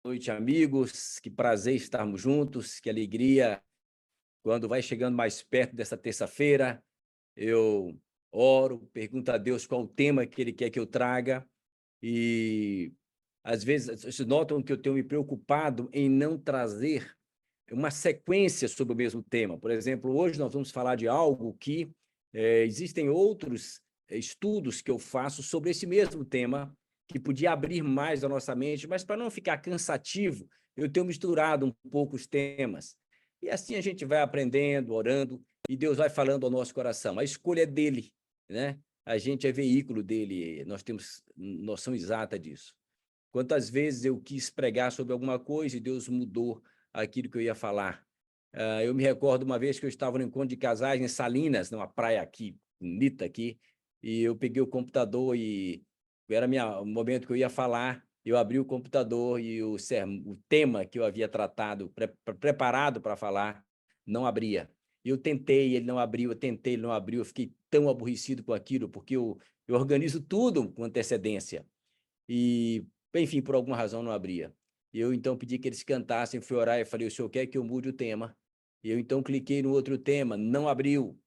Noite, amigos. Que prazer estarmos juntos, que alegria. Quando vai chegando mais perto dessa terça-feira, eu oro, pergunto a Deus qual o tema que Ele quer que eu traga. E, às vezes, vocês notam que eu tenho me preocupado em não trazer uma sequência sobre o mesmo tema. Por exemplo, hoje nós vamos falar de algo que existem outros estudos que eu faço sobre esse mesmo tema, que podia abrir mais a nossa mente, mas para não ficar cansativo, eu tenho misturado um pouco os temas. E assim a gente vai aprendendo, orando, e Deus vai falando ao nosso coração. A escolha é dele, né? A gente é veículo dele, nós temos noção exata disso. Quantas vezes eu quis pregar sobre alguma coisa e Deus mudou aquilo que eu ia falar. Eu me recordo uma vez que eu estava no encontro de casais em Salinas, numa praia aqui, bonita aqui, e eu peguei o computador e era o momento que eu ia falar, eu abri o computador e o tema que eu havia tratado, preparado para falar, não abria. Eu tentei, ele não abriu, eu tentei, ele não abriu, eu fiquei tão aborrecido com aquilo, porque eu organizo tudo com antecedência. E, enfim, por alguma razão não abria. Eu, então, pedi que eles cantassem, fui orar e falei, o senhor quer que eu mude o tema? E eu, então, cliquei no outro tema, não abriu.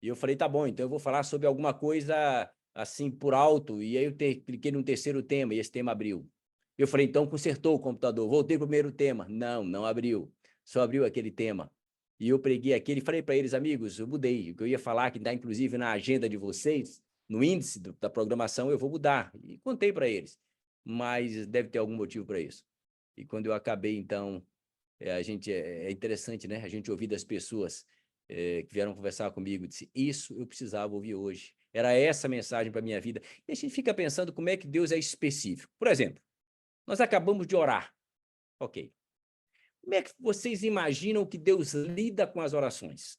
E eu falei, tá bom, então eu vou falar sobre alguma coisa, assim, por alto. E aí eu cliquei no terceiro tema e esse tema abriu. Eu falei, então, consertou o computador. Voltei para o primeiro tema. Não, não abriu. Só abriu aquele tema. E eu preguei aquele e falei para eles, amigos, eu mudei. O que eu ia falar, que está inclusive na agenda de vocês, no índice da programação, eu vou mudar. E contei para eles. Mas deve ter algum motivo para isso. E quando eu acabei, então, é interessante, né? A gente ouvir das pessoas que vieram conversar comigo, disse, isso eu precisava ouvir hoje. Era essa a mensagem para a minha vida. E a gente fica pensando como é que Deus é específico. Por exemplo, nós acabamos de orar. Ok. Como é que vocês imaginam que Deus lida com as orações?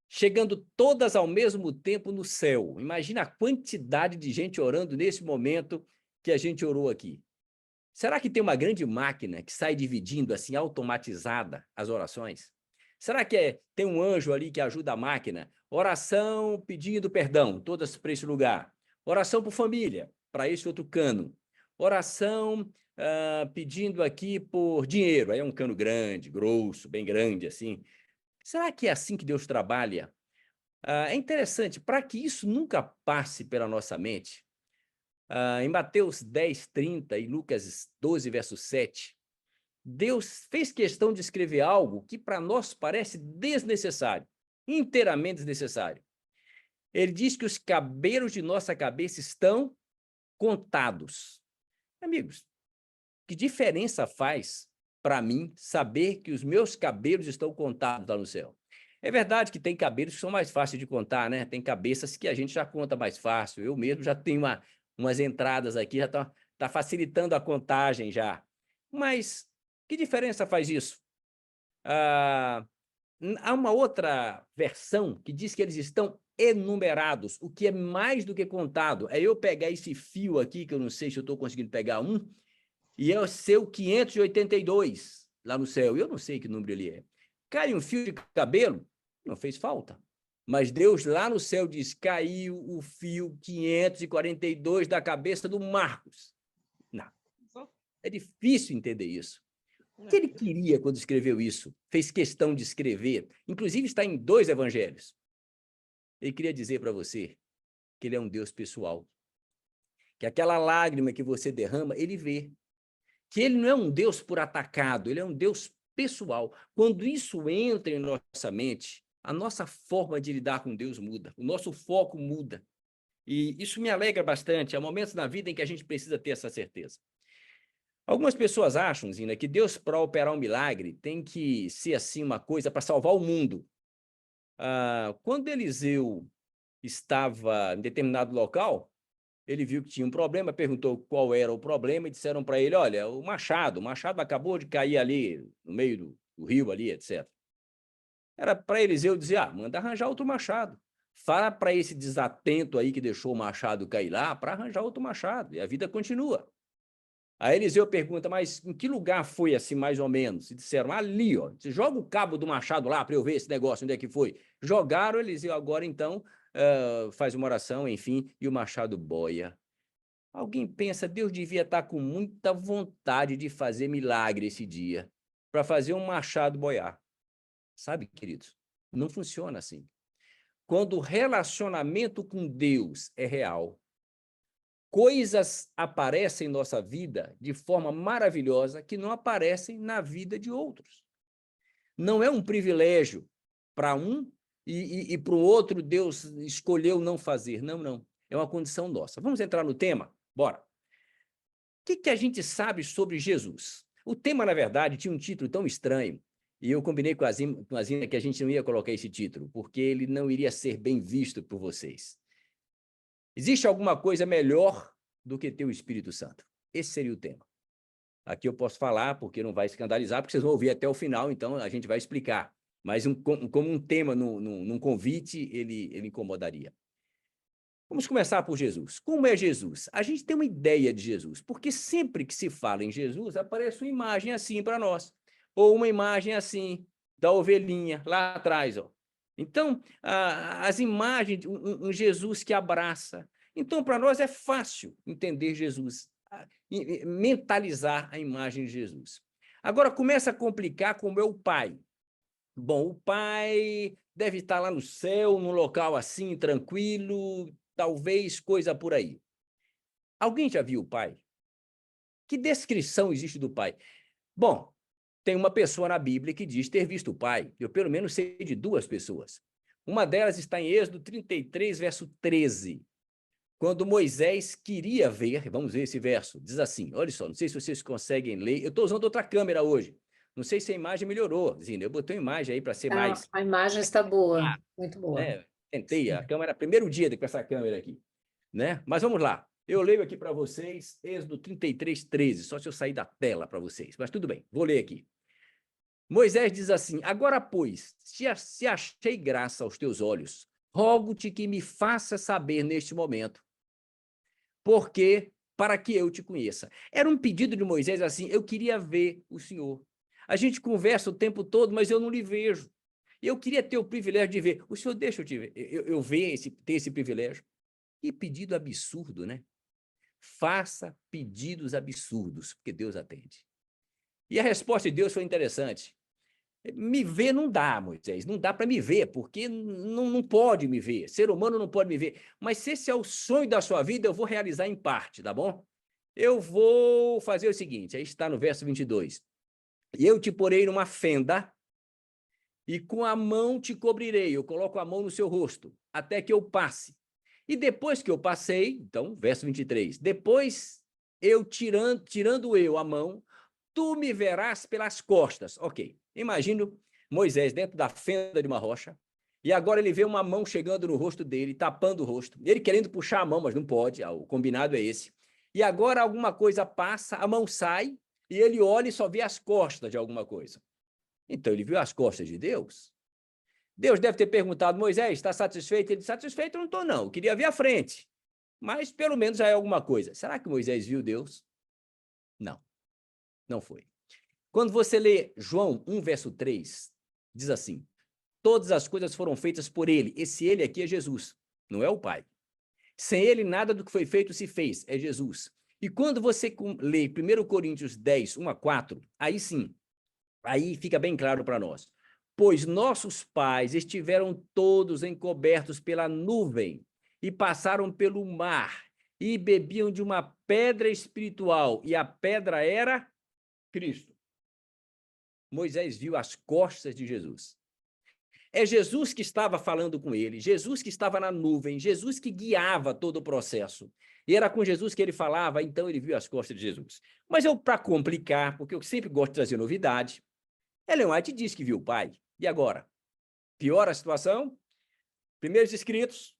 Chegando todas ao mesmo tempo no céu. Imagina a quantidade de gente orando nesse momento que a gente orou aqui. Será que tem uma grande máquina que sai dividindo assim, automatizada, as orações? Será que tem um anjo ali que ajuda a máquina? Oração pedindo perdão, todas para esse lugar. Oração por família, para esse outro cano. Oração pedindo aqui por dinheiro, aí é um cano grande, grosso, bem grande assim. Será que é assim que Deus trabalha? É interessante, para que isso nunca passe pela nossa mente, em Mateus 10:30 e Lucas 12, verso 7, Deus fez questão de escrever algo que para nós parece desnecessário, inteiramente desnecessário. Ele diz que os cabelos de nossa cabeça estão contados. Amigos, que diferença faz para mim saber que os meus cabelos estão contados lá no céu? É verdade que tem cabelos que são mais fáceis de contar, né? Tem cabeças que a gente já conta mais fácil. Eu mesmo já tenho umas entradas aqui, já tá facilitando a contagem já. Mas que diferença faz isso? Ah, há uma outra versão que diz que eles estão enumerados, o que é mais do que contado. É eu pegar esse fio aqui, que eu não sei se eu estou conseguindo pegar um, e é o seu 582 lá no céu. Eu não sei que número ele é. Cai um fio de cabelo, não fez falta. Mas Deus lá no céu diz, caiu o fio 542 da cabeça do Marcos. Não, é difícil entender isso. O que ele queria quando escreveu isso? Fez questão de escrever. Inclusive está em 2 evangelhos. Ele queria dizer para você que ele é um Deus pessoal. Que aquela lágrima que você derrama, ele vê. Que ele não é um Deus por atacado, ele é um Deus pessoal. Quando isso entra em nossa mente, a nossa forma de lidar com Deus muda, o nosso foco muda. E isso me alegra bastante. Há momentos na vida em que a gente precisa ter essa certeza. Algumas pessoas acham, Zina, que Deus, para operar um milagre, tem que ser assim uma coisa para salvar o mundo. Quando Eliseu estava em determinado local, ele viu que tinha um problema, perguntou qual era o problema e disseram para ele, olha, o machado acabou de cair ali no meio do rio ali, etc. Era para Eliseu dizer, manda arranjar outro machado. Fala para esse desatento aí que deixou o machado cair lá, para arranjar outro machado, e a vida continua. Aí Eliseu pergunta, mas em que lugar foi assim, mais ou menos? E disseram, ali, ó, você joga o cabo do machado lá para eu ver esse negócio, onde é que foi? Jogaram, Eliseu agora então faz uma oração, enfim, e o machado boia. Alguém pensa, Deus devia estar com muita vontade de fazer milagre esse dia, para fazer um machado boiar. Sabe, queridos, não funciona assim. Quando o relacionamento com Deus é real, coisas aparecem em nossa vida de forma maravilhosa que não aparecem na vida de outros. Não é um privilégio para um e para o outro Deus escolheu não fazer. Não, não. É uma condição nossa. Vamos entrar no tema? Bora. O que a gente sabe sobre Jesus? O tema, na verdade, tinha um título tão estranho, e eu combinei com a Zina que a gente não ia colocar esse título, porque ele não iria ser bem visto por vocês. Existe alguma coisa melhor do que ter o Espírito Santo? Esse seria o tema. Aqui eu posso falar, porque não vai escandalizar, porque vocês vão ouvir até o final, então a gente vai explicar. Mas como um tema num convite, ele incomodaria. Vamos começar por Jesus. Como é Jesus? A gente tem uma ideia de Jesus, porque sempre que se fala em Jesus, aparece uma imagem assim para nós, ou uma imagem assim, da ovelhinha, lá atrás. Ó. Então, as imagens, um Jesus que abraça. Então, para nós é fácil entender Jesus, mentalizar a imagem de Jesus. Agora, começa a complicar como é o Pai. Bom, o Pai deve estar lá no céu, num local assim, tranquilo, talvez coisa por aí. Alguém já viu o Pai? Que descrição existe do Pai? Bom, tem uma pessoa na Bíblia que diz ter visto o Pai. Eu, pelo menos, sei de duas pessoas. Uma delas está em Êxodo 33, verso 13. Quando Moisés queria ver, vamos ver esse verso, diz assim, olha só, não sei se vocês conseguem ler, eu estou usando outra câmera hoje, não sei se a imagem melhorou, Zina, eu botei uma imagem aí para ser mais... A imagem está boa, muito boa. Né? Tentei, a câmera, primeiro dia com essa câmera aqui, né? Mas vamos lá, eu leio aqui para vocês, Êxodo 33, 13, só se eu sair da tela para vocês, mas tudo bem, vou ler aqui. Moisés diz assim, agora, pois, se achei graça aos teus olhos, rogo-te que me faça saber neste momento, porque para que eu te conheça. Era um pedido de Moisés assim, eu queria ver o Senhor. A gente conversa o tempo todo, mas eu não lhe vejo. E eu queria ter o privilégio de ver. O Senhor deixa eu te ver, eu ver ter esse privilégio. Que pedido absurdo, né? Faça pedidos absurdos, porque Deus atende. E a resposta de Deus foi interessante. Me ver não dá, Moisés, não dá para me ver, porque não pode me ver, ser humano não pode me ver. Mas se esse é o sonho da sua vida, eu vou realizar em parte, tá bom? Eu vou fazer o seguinte, aí está no verso 22. E eu te porei numa fenda e com a mão te cobrirei, eu coloco a mão no seu rosto, até que eu passe. E depois que eu passei, então, verso 23, depois eu tirando eu a mão, tu me verás pelas costas. Ok, imagino Moisés dentro da fenda de uma rocha, e agora ele vê uma mão chegando no rosto dele, tapando o rosto, ele querendo puxar a mão, mas não pode, o combinado é esse. E agora alguma coisa passa, a mão sai, e ele olha e só vê as costas de alguma coisa. Então ele viu as costas de Deus. Deus deve ter perguntado, Moisés, está satisfeito? Ele disse, satisfeito eu não estou não, eu queria ver a frente. Mas pelo menos já é alguma coisa. Será que Moisés viu Deus? Não, não foi. Quando você lê João 1, verso 3, diz assim, todas as coisas foram feitas por ele. Esse ele aqui é Jesus, não é o Pai. Sem ele, nada do que foi feito se fez, é Jesus. E quando você lê 1 Coríntios 10, 1 a 4, aí sim, aí fica bem claro para nós. Pois nossos pais estiveram todos encobertos pela nuvem e passaram pelo mar e bebiam de uma pedra espiritual, e a pedra era Cristo. Moisés viu as costas de Jesus. É Jesus que estava falando com ele, Jesus que estava na nuvem, Jesus que guiava todo o processo. E era com Jesus que ele falava, então ele viu as costas de Jesus. Mas eu, para complicar, porque eu sempre gosto de trazer novidade, Ellen White diz que viu o Pai. E agora? Piora a situação? Primeiros Escritos,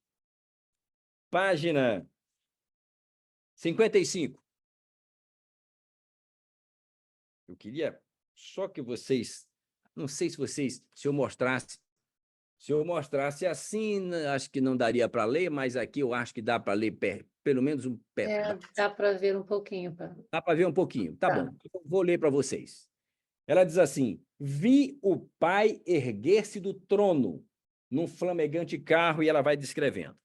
página 55. Eu queria só que vocês, não sei se vocês, se eu mostrasse assim, acho que não daria para ler, mas aqui eu acho que dá para ler pelo menos um pedaço. Dá para ver um pouquinho. Dá para ver um pouquinho, tá Tá. bom. Eu vou ler para vocês. Ela diz assim, vi o Pai erguer-se do trono num flamegante carro, e ela vai descrevendo.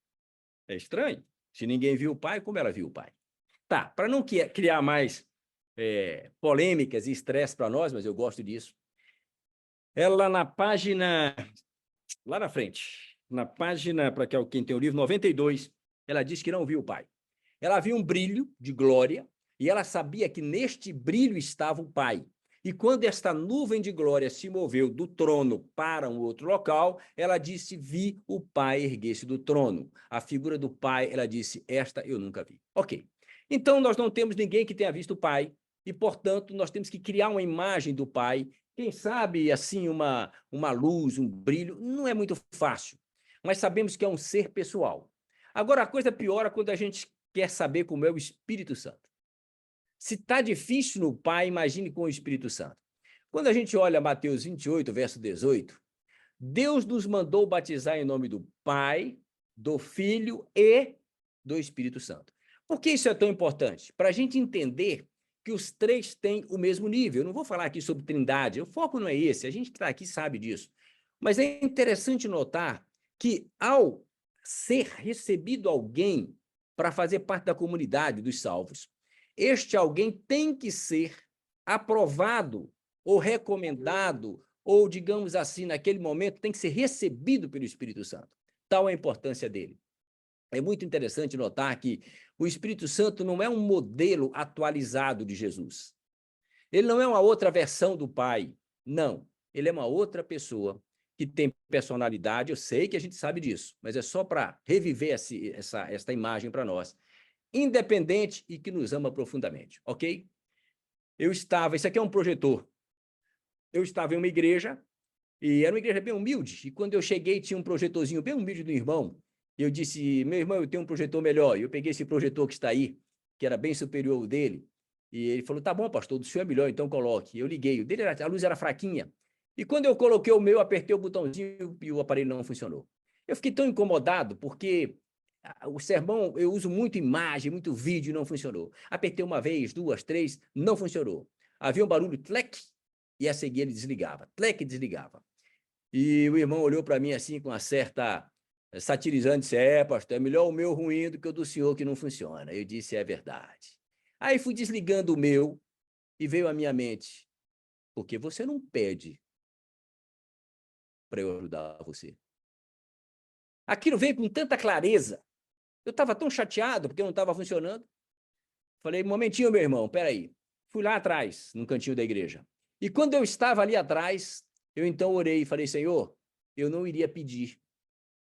É estranho. Se ninguém viu o Pai, como ela viu o Pai? Tá, para não criar mais polêmicas e estresse para nós, mas eu gosto disso. Ela na página, lá na frente, na página, para quem tem o livro, 92, ela diz que não viu o Pai. Ela viu um brilho de glória e ela sabia que neste brilho estava o Pai. E quando esta nuvem de glória se moveu do trono para um outro local, ela disse, vi o Pai erguer-se do trono. A figura do Pai, ela disse, esta eu nunca vi. Ok. Então, nós não temos ninguém que tenha visto o Pai e, portanto, nós temos que criar uma imagem do Pai. Quem sabe, assim, uma luz, um brilho, não é muito fácil, mas sabemos que é um ser pessoal. Agora, a coisa piora quando a gente quer saber como é o Espírito Santo. Se está difícil no Pai, imagine com o Espírito Santo. Quando a gente olha Mateus 28, verso 18, Deus nos mandou batizar em nome do Pai, do Filho e do Espírito Santo. Por que isso é tão importante? Para a gente entender que os três têm o mesmo nível. Eu não vou falar aqui sobre trindade, o foco não é esse, a gente que está aqui sabe disso. Mas é interessante notar que, ao ser recebido alguém para fazer parte da comunidade dos salvos, este alguém tem que ser aprovado ou recomendado, ou, digamos assim, naquele momento, tem que ser recebido pelo Espírito Santo. Tal a importância dele. É muito interessante notar que o Espírito Santo não é um modelo atualizado de Jesus. Ele não é uma outra versão do Pai. Não. Ele é uma outra pessoa que tem personalidade. Eu sei que a gente sabe disso, mas é só para reviver esta imagem para nós. Independente e que nos ama profundamente, ok? Isso aqui é um projetor. Eu estava em uma igreja, e era uma igreja bem humilde, e quando eu cheguei tinha um projetorzinho bem humilde do irmão, e eu disse, meu irmão, eu tenho um projetor melhor, e eu peguei esse projetor que está aí, que era bem superior ao dele, e ele falou, tá bom, pastor, do senhor é melhor, então coloque. Eu liguei, a luz era fraquinha, e quando eu coloquei o meu, apertei o botãozinho e o aparelho não funcionou. Eu fiquei tão incomodado, porque o sermão, eu uso muito imagem, muito vídeo, não funcionou. Apertei uma vez, duas, três, não funcionou. Havia um barulho, tlec, e a seguir ele desligava, tlec, e desligava. E o irmão olhou para mim assim, com uma certa satirizando, disse, pastor, é melhor o meu ruim do que o do senhor que não funciona. Eu disse, é verdade. Aí fui desligando o meu e veio à minha mente, porque você não pede para eu ajudar você. Aquilo veio com tanta clareza. Eu estava tão chateado porque não estava funcionando. Falei, um momentinho, meu irmão, peraí. Fui lá atrás, no cantinho da igreja. E quando eu estava ali atrás, eu então orei e falei, Senhor, eu não iria pedir,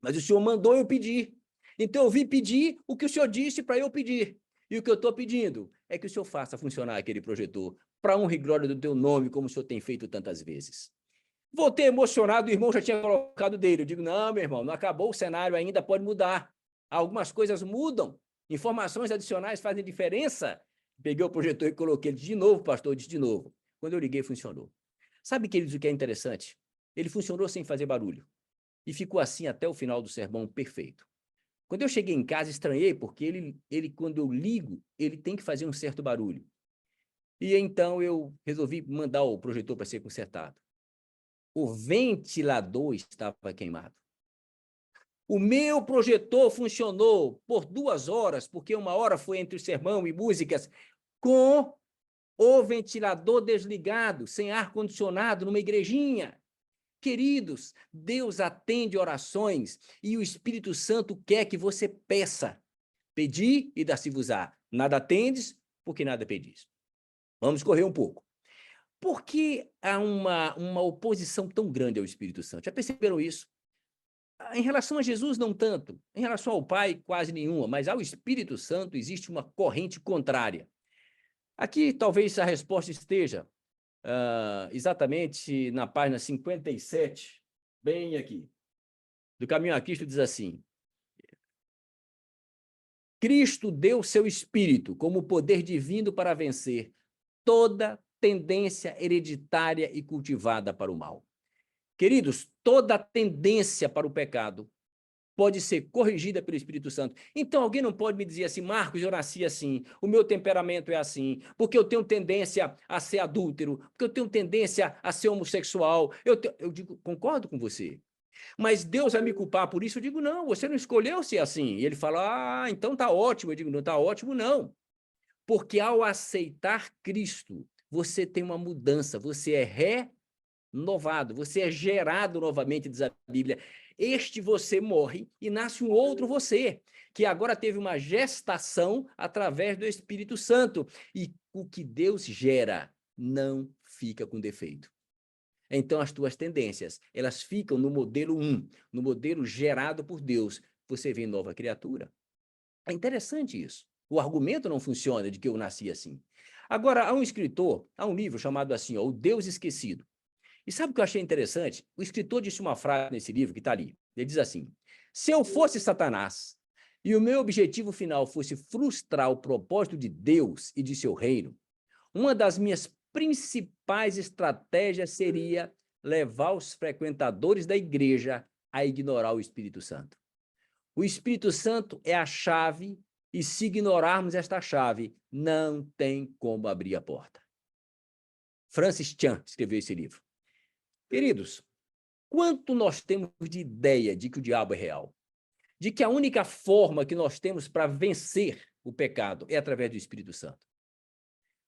mas o Senhor mandou eu pedir. Então eu vim pedir o que o Senhor disse para eu pedir. E o que eu estou pedindo é que o Senhor faça funcionar aquele projetor para honra e glória do teu nome, como o Senhor tem feito tantas vezes. Voltei emocionado, o irmão já tinha colocado dele. Eu digo, não, meu irmão, não acabou o cenário ainda, pode mudar. Algumas coisas mudam, informações adicionais fazem diferença. Peguei o projetor e coloquei ele de novo, pastor, disse de novo. Quando eu liguei, funcionou. Sabe, queridos, o que é interessante? Ele funcionou sem fazer barulho. E ficou assim até o final do sermão, perfeito. Quando eu cheguei em casa, estranhei, porque ele, quando eu ligo, ele tem que fazer um certo barulho. E então eu resolvi mandar o projetor para ser consertado. O ventilador estava queimado. O meu projetor funcionou por 2 horas, porque 1 hora foi entre o sermão e músicas, com o ventilador desligado, sem ar-condicionado, numa igrejinha. Queridos, Deus atende orações e o Espírito Santo quer que você peça. Pedi e dá-se-vos-á. Nada tendes, porque nada pedis. Vamos correr um pouco. Por que há uma oposição tão grande ao Espírito Santo? Já perceberam isso? Em relação a Jesus, não tanto. Em relação ao Pai, quase nenhuma. Mas ao Espírito Santo existe uma corrente contrária. Aqui talvez a resposta esteja exatamente na página 57, bem aqui. Do Caminho a Cristo diz assim, Cristo deu seu Espírito como poder divino para vencer toda tendência hereditária e cultivada para o mal. Queridos, toda tendência para o pecado pode ser corrigida pelo Espírito Santo. Então, alguém não pode me dizer assim, Marcos, eu nasci assim, o meu temperamento é assim, porque eu tenho tendência a ser adúltero, porque eu tenho tendência a ser homossexual. Eu digo, concordo com você. Mas Deus vai me culpar por isso? Eu digo, não, você não escolheu ser assim. E ele fala, então tá ótimo. Eu digo, não tá ótimo, não. Porque ao aceitar Cristo, você tem uma mudança, você é renovado, você é gerado novamente, diz a Bíblia. Este você morre e nasce um outro você, que agora teve uma gestação através do Espírito Santo. E o que Deus gera não fica com defeito. Então, as tuas tendências, elas ficam no modelo 1, no modelo gerado por Deus. Você vê nova criatura. É interessante isso. O argumento não funciona de que eu nasci assim. Agora, há um escritor, há um livro chamado assim, ó, O Deus Esquecido. E sabe o que eu achei interessante? O escritor disse uma frase nesse livro que está ali. Ele diz assim: se eu fosse Satanás e o meu objetivo final fosse frustrar o propósito de Deus e de seu reino, uma das minhas principais estratégias seria levar os frequentadores da igreja a ignorar o Espírito Santo. O Espírito Santo é a chave, e se ignorarmos esta chave, não tem como abrir a porta. Francis Chan escreveu esse livro. Queridos, quanto nós temos de ideia de que o diabo é real? De que a única forma que nós temos para vencer o pecado é através do Espírito Santo?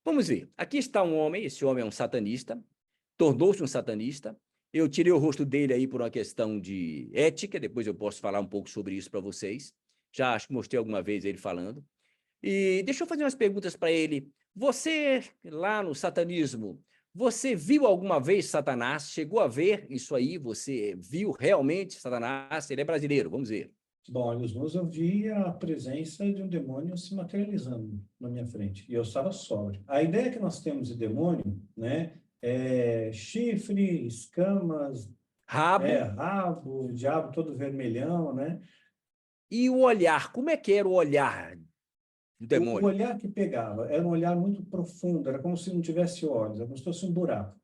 Vamos ver. Aqui está um homem, esse homem é um satanista, tornou-se um satanista. Eu tirei o rosto dele aí por uma questão de ética, depois eu posso falar um pouco sobre isso para vocês. Já acho que mostrei alguma vez ele falando. E deixa eu fazer umas perguntas para ele. Você, lá no satanismo, você viu alguma vez Satanás? Chegou a ver isso aí? Você viu realmente Satanás? Ele é brasileiro, vamos ver. Bom, olhos nus, eu vi a presença de um demônio se materializando na minha frente, e eu estava sóbrio. A ideia que nós temos de demônio, né, é chifre, escamas, rabo, diabo todo vermelhão, né? E o olhar, como é que era o olhar do demônio? O olhar que pegava era um olhar muito profundo, era como se não tivesse olhos, era como se fosse um buraco,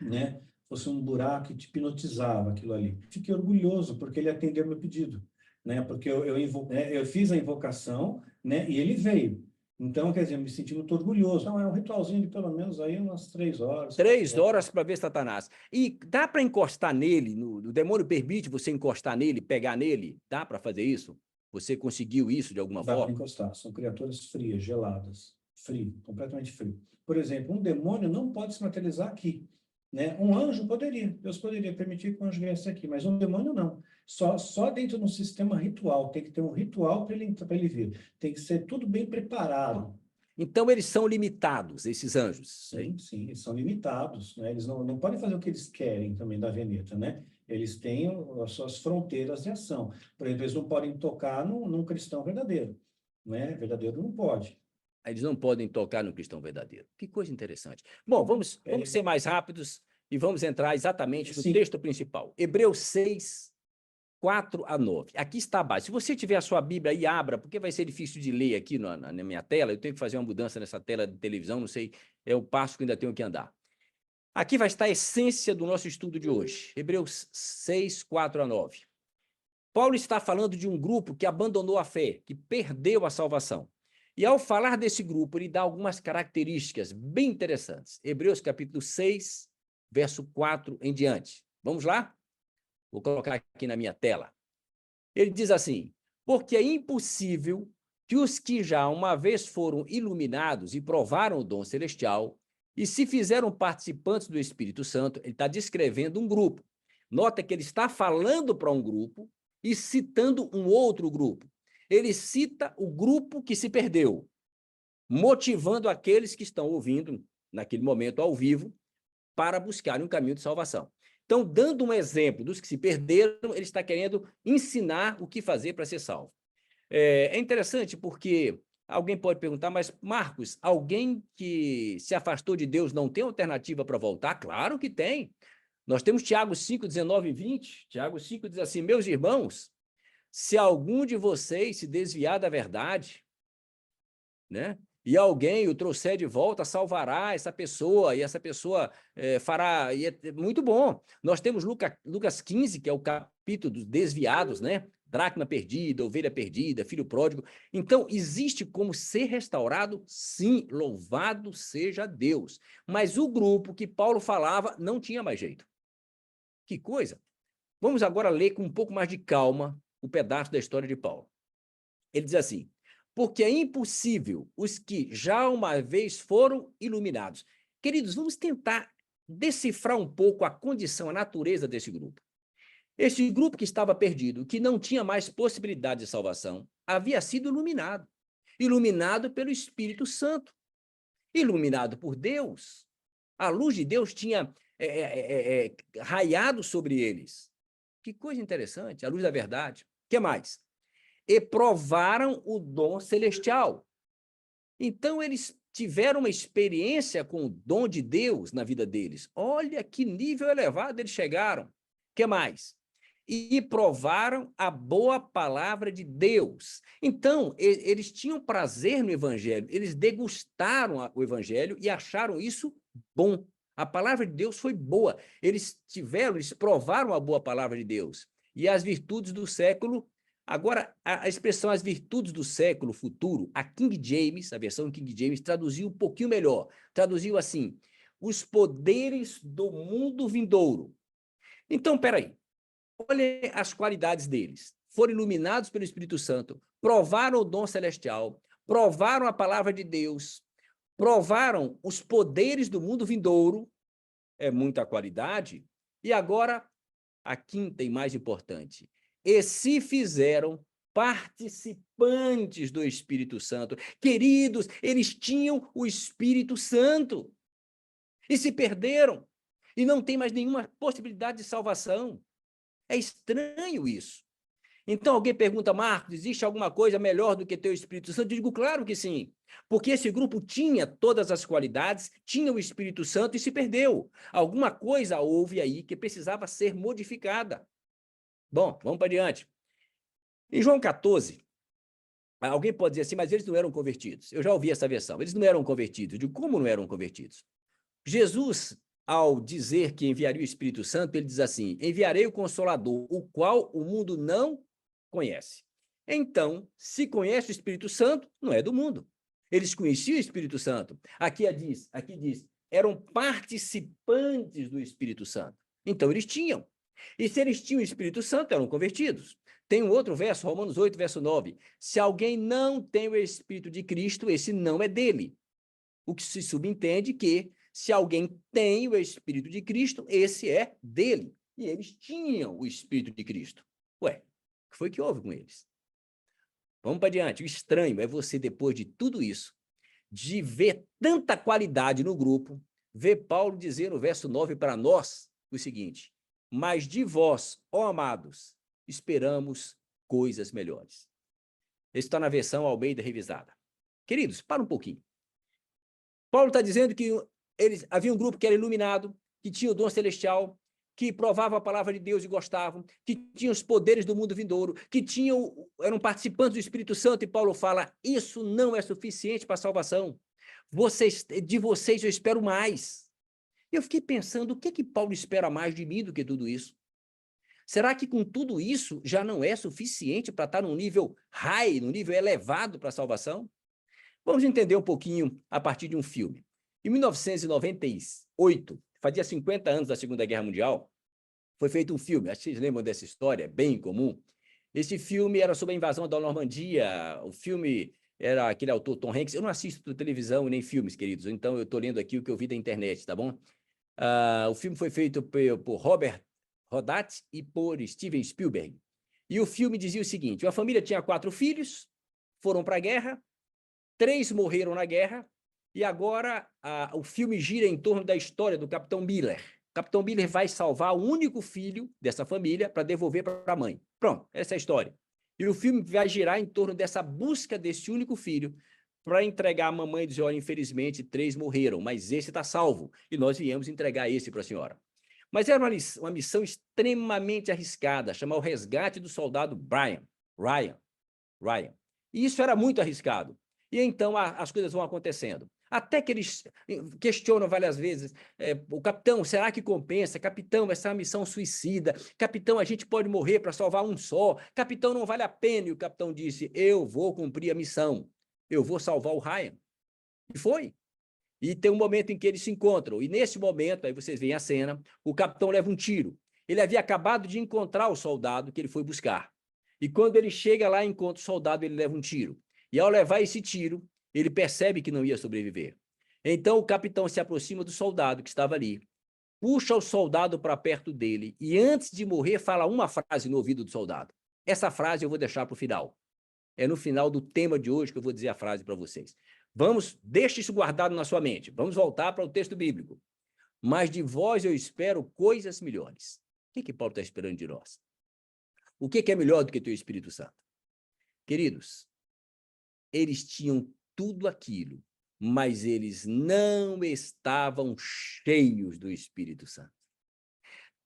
né? Fosse um buraco que te hipnotizava aquilo ali. Fiquei orgulhoso porque ele atendeu meu pedido, né? Porque eu fiz a invocação, né? E ele veio. Então, quer dizer, eu me senti muito orgulhoso. Não, é um ritualzinho de pelo menos aí umas 3 horas. 3 horas para ver Satanás. E dá para encostar nele? O demônio permite você encostar nele, pegar nele? Dá para fazer isso? Você conseguiu isso de alguma Dá forma? para encostar. São criaturas frias, geladas. Frio, completamente frio. Por exemplo, um demônio não pode se materializar aqui, né? Um anjo poderia. Deus poderia permitir que um anjo viesse aqui, mas um demônio não. Só dentro de um sistema ritual. Tem que ter um ritual para ele vir. Tem que ser tudo bem preparado. Então, eles são limitados, esses anjos. Sim, eles são limitados, né? Eles não podem fazer o que eles querem também da Veneta, né? Eles têm as suas fronteiras de ação. Por exemplo, eles não podem tocar num cristão verdadeiro, né? Verdadeiro não pode. Eles não podem tocar no cristão verdadeiro. Que coisa interessante. Bom, vamos ser mais rápidos e vamos entrar exatamente no texto principal. Hebreus 6, 4 a 9. Aqui está a base. Se você tiver a sua Bíblia aí, abra, porque vai ser difícil de ler aqui na minha tela. Eu tenho que fazer uma mudança nessa tela de televisão, não sei, é o passo que ainda tenho que andar. Aqui vai estar a essência do nosso estudo de hoje. Hebreus 6, 4 a 9. Paulo está falando de um grupo que abandonou a fé, que perdeu a salvação. E ao falar desse grupo, ele dá algumas características bem interessantes. Hebreus capítulo 6, verso 4 em diante. Vamos lá? Vou colocar aqui na minha tela. Ele diz assim: porque é impossível que os que já uma vez foram iluminados e provaram o dom celestial e se fizeram participantes do Espírito Santo, ele está descrevendo um grupo. Nota que ele está falando para um grupo e citando um outro grupo. Ele cita o grupo que se perdeu, motivando aqueles que estão ouvindo, naquele momento ao vivo, para buscarem um caminho de salvação. Então, dando um exemplo dos que se perderam, ele está querendo ensinar o que fazer para ser salvo. É interessante porque alguém pode perguntar, mas Marcos, alguém que se afastou de Deus não tem alternativa para voltar? Claro que tem. Nós temos Tiago 5, 19 e 20. Tiago 5 diz assim: meus irmãos, se algum de vocês se desviar da verdade, né, e alguém o trouxer de volta, salvará essa pessoa, e essa pessoa fará, e é muito bom. Nós temos Lucas 15, que é o capítulo dos desviados, né? Dracma perdida, ovelha perdida, filho pródigo. Então, existe como ser restaurado? Sim, louvado seja Deus. Mas o grupo que Paulo falava não tinha mais jeito. Que coisa! Vamos agora ler com um pouco mais de calma o pedaço da história de Paulo. Ele diz assim: porque é impossível os que já uma vez foram iluminados. Queridos, vamos tentar decifrar um pouco a condição, a natureza desse grupo. Este grupo que estava perdido, que não tinha mais possibilidade de salvação, havia sido iluminado. Iluminado pelo Espírito Santo. Iluminado por Deus. A luz de Deus tinha raiado sobre eles. Que coisa interessante, a luz da verdade. O que mais? E provaram o dom celestial. Então, eles tiveram uma experiência com o dom de Deus na vida deles. Olha que nível elevado eles chegaram. O que mais? E provaram a boa palavra de Deus. Então, eles tinham prazer no evangelho, eles degustaram o evangelho e acharam isso bom. A palavra de Deus foi boa. Eles provaram a boa palavra de Deus. E as virtudes do século. Agora, a expressão as virtudes do século futuro, a King James, a versão King James, traduziu um pouquinho melhor. Traduziu assim, os poderes do mundo vindouro. Então, peraí. Olhem as qualidades deles. Foram iluminados pelo Espírito Santo, provaram o dom celestial, provaram a palavra de Deus, provaram os poderes do mundo vindouro, é muita qualidade, e agora, a quinta e mais importante, e se fizeram participantes do Espírito Santo. Queridos, eles tinham o Espírito Santo, e se perderam, e não tem mais nenhuma possibilidade de salvação. É estranho isso. Então, alguém pergunta, Marcos, existe alguma coisa melhor do que ter o Espírito Santo? Eu digo, claro que sim, porque esse grupo tinha todas as qualidades, tinha o Espírito Santo e se perdeu. Alguma coisa houve aí que precisava ser modificada. Bom, vamos para diante. Em João 14, alguém pode dizer assim, mas eles não eram convertidos. Eu já ouvi essa versão, eles não eram convertidos. Eu digo, como não eram convertidos? Jesus, ao dizer que enviaria o Espírito Santo, ele diz assim, enviarei o Consolador, o qual o mundo não conhece. Então, se conhece o Espírito Santo, não é do mundo. Eles conheciam o Espírito Santo. Aqui diz, eram participantes do Espírito Santo. Então, eles tinham. E se eles tinham o Espírito Santo, eram convertidos. Tem um outro verso, Romanos 8, verso 9. Se alguém não tem o Espírito de Cristo, esse não é dele. O que se subentende que, se alguém tem o Espírito de Cristo, esse é dele. E eles tinham o Espírito de Cristo. Ué, o que foi que houve com eles? Vamos para diante. O estranho é você, depois de tudo isso, de ver tanta qualidade no grupo, ver Paulo dizer no verso 9 para nós o seguinte, mas de vós, ó amados, esperamos coisas melhores. Esse está na versão Almeida revisada. Queridos, para um pouquinho. Paulo está dizendo que havia um grupo que era iluminado, que tinha o dom celestial, que provava a palavra de Deus e gostavam, que tinham os poderes do mundo vindouro, que eram participantes do Espírito Santo, e Paulo fala, isso não é suficiente para a salvação. De vocês eu espero mais. Eu fiquei pensando, o que Paulo espera mais de mim do que tudo isso? Será que com tudo isso já não é suficiente para estar num nível high, num nível elevado para a salvação? Vamos entender um pouquinho a partir de um filme. Em 1998, fazia 50 anos da Segunda Guerra Mundial, foi feito um filme, acho que vocês lembram dessa história, bem comum. Esse filme era sobre a invasão da Normandia, o filme era aquele autor Tom Hanks. Eu não assisto televisão nem filmes, queridos, então eu estou lendo aqui o que eu vi da internet, tá bom? O filme foi feito por Robert Rodat e por Steven Spielberg. E o filme dizia o seguinte, uma família tinha 4 filhos, foram para a guerra, 3 morreram na guerra, e agora o filme gira em torno da história do Capitão Miller. O Capitão Miller vai salvar o único filho dessa família para devolver para a mãe. Pronto, essa é a história. E o filme vai girar em torno dessa busca desse único filho para entregar a mamãe e dizer, olha, infelizmente 3 morreram, mas esse está salvo, e nós viemos entregar esse para a senhora. Mas era uma missão extremamente arriscada, chamar o resgate do soldado Ryan. E isso era muito arriscado. E então as coisas vão acontecendo. Até que eles questionam várias vezes, o capitão, será que compensa? Capitão, essa é uma missão suicida. Capitão, a gente pode morrer para salvar um só. Capitão, não vale a pena. E o capitão disse, eu vou cumprir a missão. Eu vou salvar o Ryan. E foi. E tem um momento em que eles se encontram. E nesse momento, aí vocês veem a cena, o capitão leva um tiro. Ele havia acabado de encontrar o soldado que ele foi buscar. E quando ele chega lá e encontra o soldado, ele leva um tiro. E ao levar esse tiro, ele percebe que não ia sobreviver. Então o capitão se aproxima do soldado que estava ali, puxa o soldado para perto dele e antes de morrer fala uma frase no ouvido do soldado. Essa frase eu vou deixar para o final. É no final do tema de hoje que eu vou dizer a frase para vocês. Deixe isso guardado na sua mente. Vamos voltar para o texto bíblico. Mas de vós eu espero coisas melhores. O que Paulo está esperando de nós? O que é melhor do que ter o Espírito Santo? Queridos, eles tinham tudo aquilo, mas eles não estavam cheios do Espírito Santo.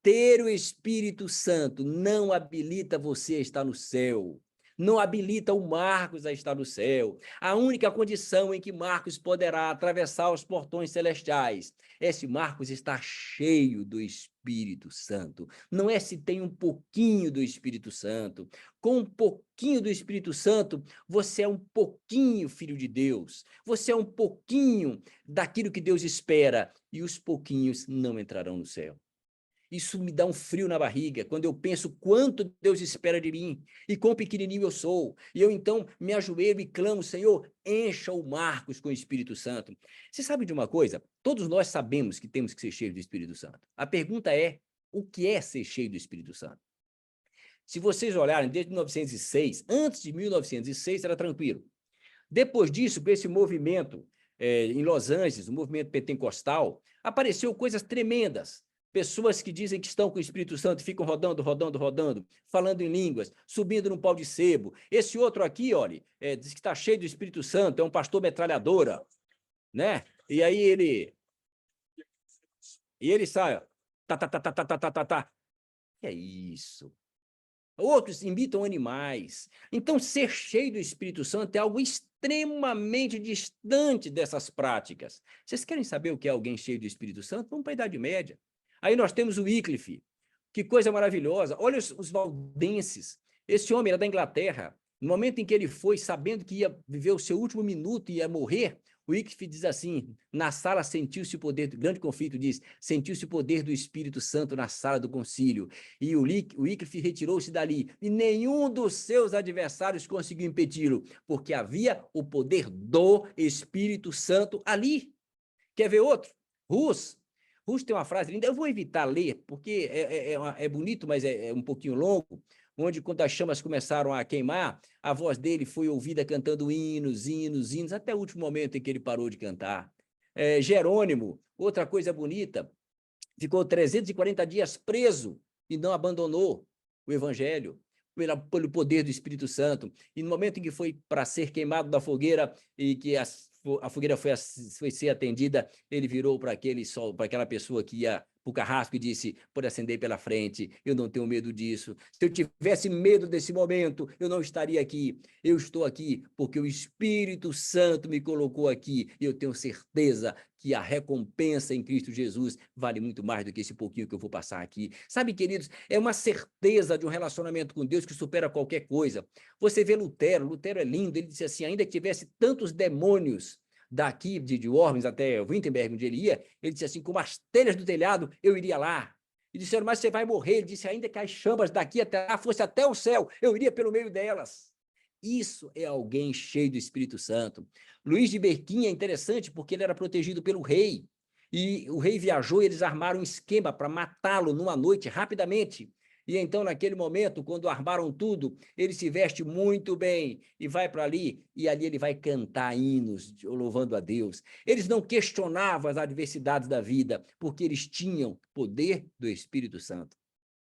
Ter o Espírito Santo não habilita você a estar no céu. Não habilita o Marcos a estar no céu. A única condição em que Marcos poderá atravessar os portões celestiais é se Marcos está cheio do Espírito Santo. Não é se tem um pouquinho do Espírito Santo. Com um pouquinho do Espírito Santo, você é um pouquinho filho de Deus. Você é um pouquinho daquilo que Deus espera. E os pouquinhos não entrarão no céu. Isso me dá um frio na barriga, quando eu penso quanto Deus espera de mim e quão pequenininho eu sou. E eu, então, me ajoelho e clamo, Senhor, encha o Marcos com o Espírito Santo. Você sabe de uma coisa? Todos nós sabemos que temos que ser cheios do Espírito Santo. A pergunta é, o que é ser cheio do Espírito Santo? Se vocês olharem, desde 1906, antes de 1906 era tranquilo. Depois disso, com esse movimento em Los Angeles, o movimento pentecostal, apareceu coisas tremendas. Pessoas que dizem que estão com o Espírito Santo ficam rodando, falando em línguas, subindo num pau de sebo. Esse outro aqui, olha, diz que está cheio do Espírito Santo, é um pastor metralhadora, né? E aí ele sai, ó, tá. Que é isso? Outros imitam animais. Então, ser cheio do Espírito Santo é algo extremamente distante dessas práticas. Vocês querem saber o que é alguém cheio do Espírito Santo? Vamos para a Idade Média. Aí nós temos o Wycliffe, que coisa maravilhosa. Olha os valdenses. Esse homem era da Inglaterra. No momento em que ele foi, sabendo que ia viver o seu último minuto e ia morrer, o Wycliffe diz assim, na sala sentiu-se o poder, grande conflito diz, sentiu-se o poder do Espírito Santo na sala do concílio. E o Wycliffe retirou-se dali, e nenhum dos seus adversários conseguiu impedi-lo, porque havia o poder do Espírito Santo ali. Quer ver outro? Hus tem uma frase linda, eu vou evitar ler, porque é bonito, mas é um pouquinho longo, onde quando as chamas começaram a queimar, a voz dele foi ouvida cantando hinos, até o último momento em que ele parou de cantar. Jerônimo, outra coisa bonita, ficou 340 dias preso e não abandonou o evangelho, pelo poder do Espírito Santo. E no momento em que foi para ser queimado da fogueira e que a fogueira foi ser atendida, ele virou para aquela pessoa que ia para o carrasco e disse, pode acender pela frente, eu não tenho medo disso. Se eu tivesse medo desse momento, eu não estaria aqui. Eu estou aqui porque o Espírito Santo me colocou aqui e eu tenho certeza que a recompensa em Cristo Jesus vale muito mais do que esse pouquinho que eu vou passar aqui. Sabe, queridos, é uma certeza de um relacionamento com Deus que supera qualquer coisa. Você vê Lutero é lindo, ele disse assim, ainda que tivesse tantos demônios daqui de Worms até Wittenberg, onde ele ia, ele disse assim, como as telhas do telhado, eu iria lá. E disseram, mas você vai morrer. Ele disse, ainda que as chamas daqui até lá fosse até o céu, eu iria pelo meio delas. Isso é alguém cheio do Espírito Santo. Luís de Berquim é interessante porque ele era protegido pelo rei. E o rei viajou e eles armaram um esquema para matá-lo numa noite, rapidamente. E então, naquele momento, quando armaram tudo, ele se veste muito bem e vai para ali, e ali ele vai cantar hinos, louvando a Deus. Eles não questionavam as adversidades da vida, porque eles tinham poder do Espírito Santo.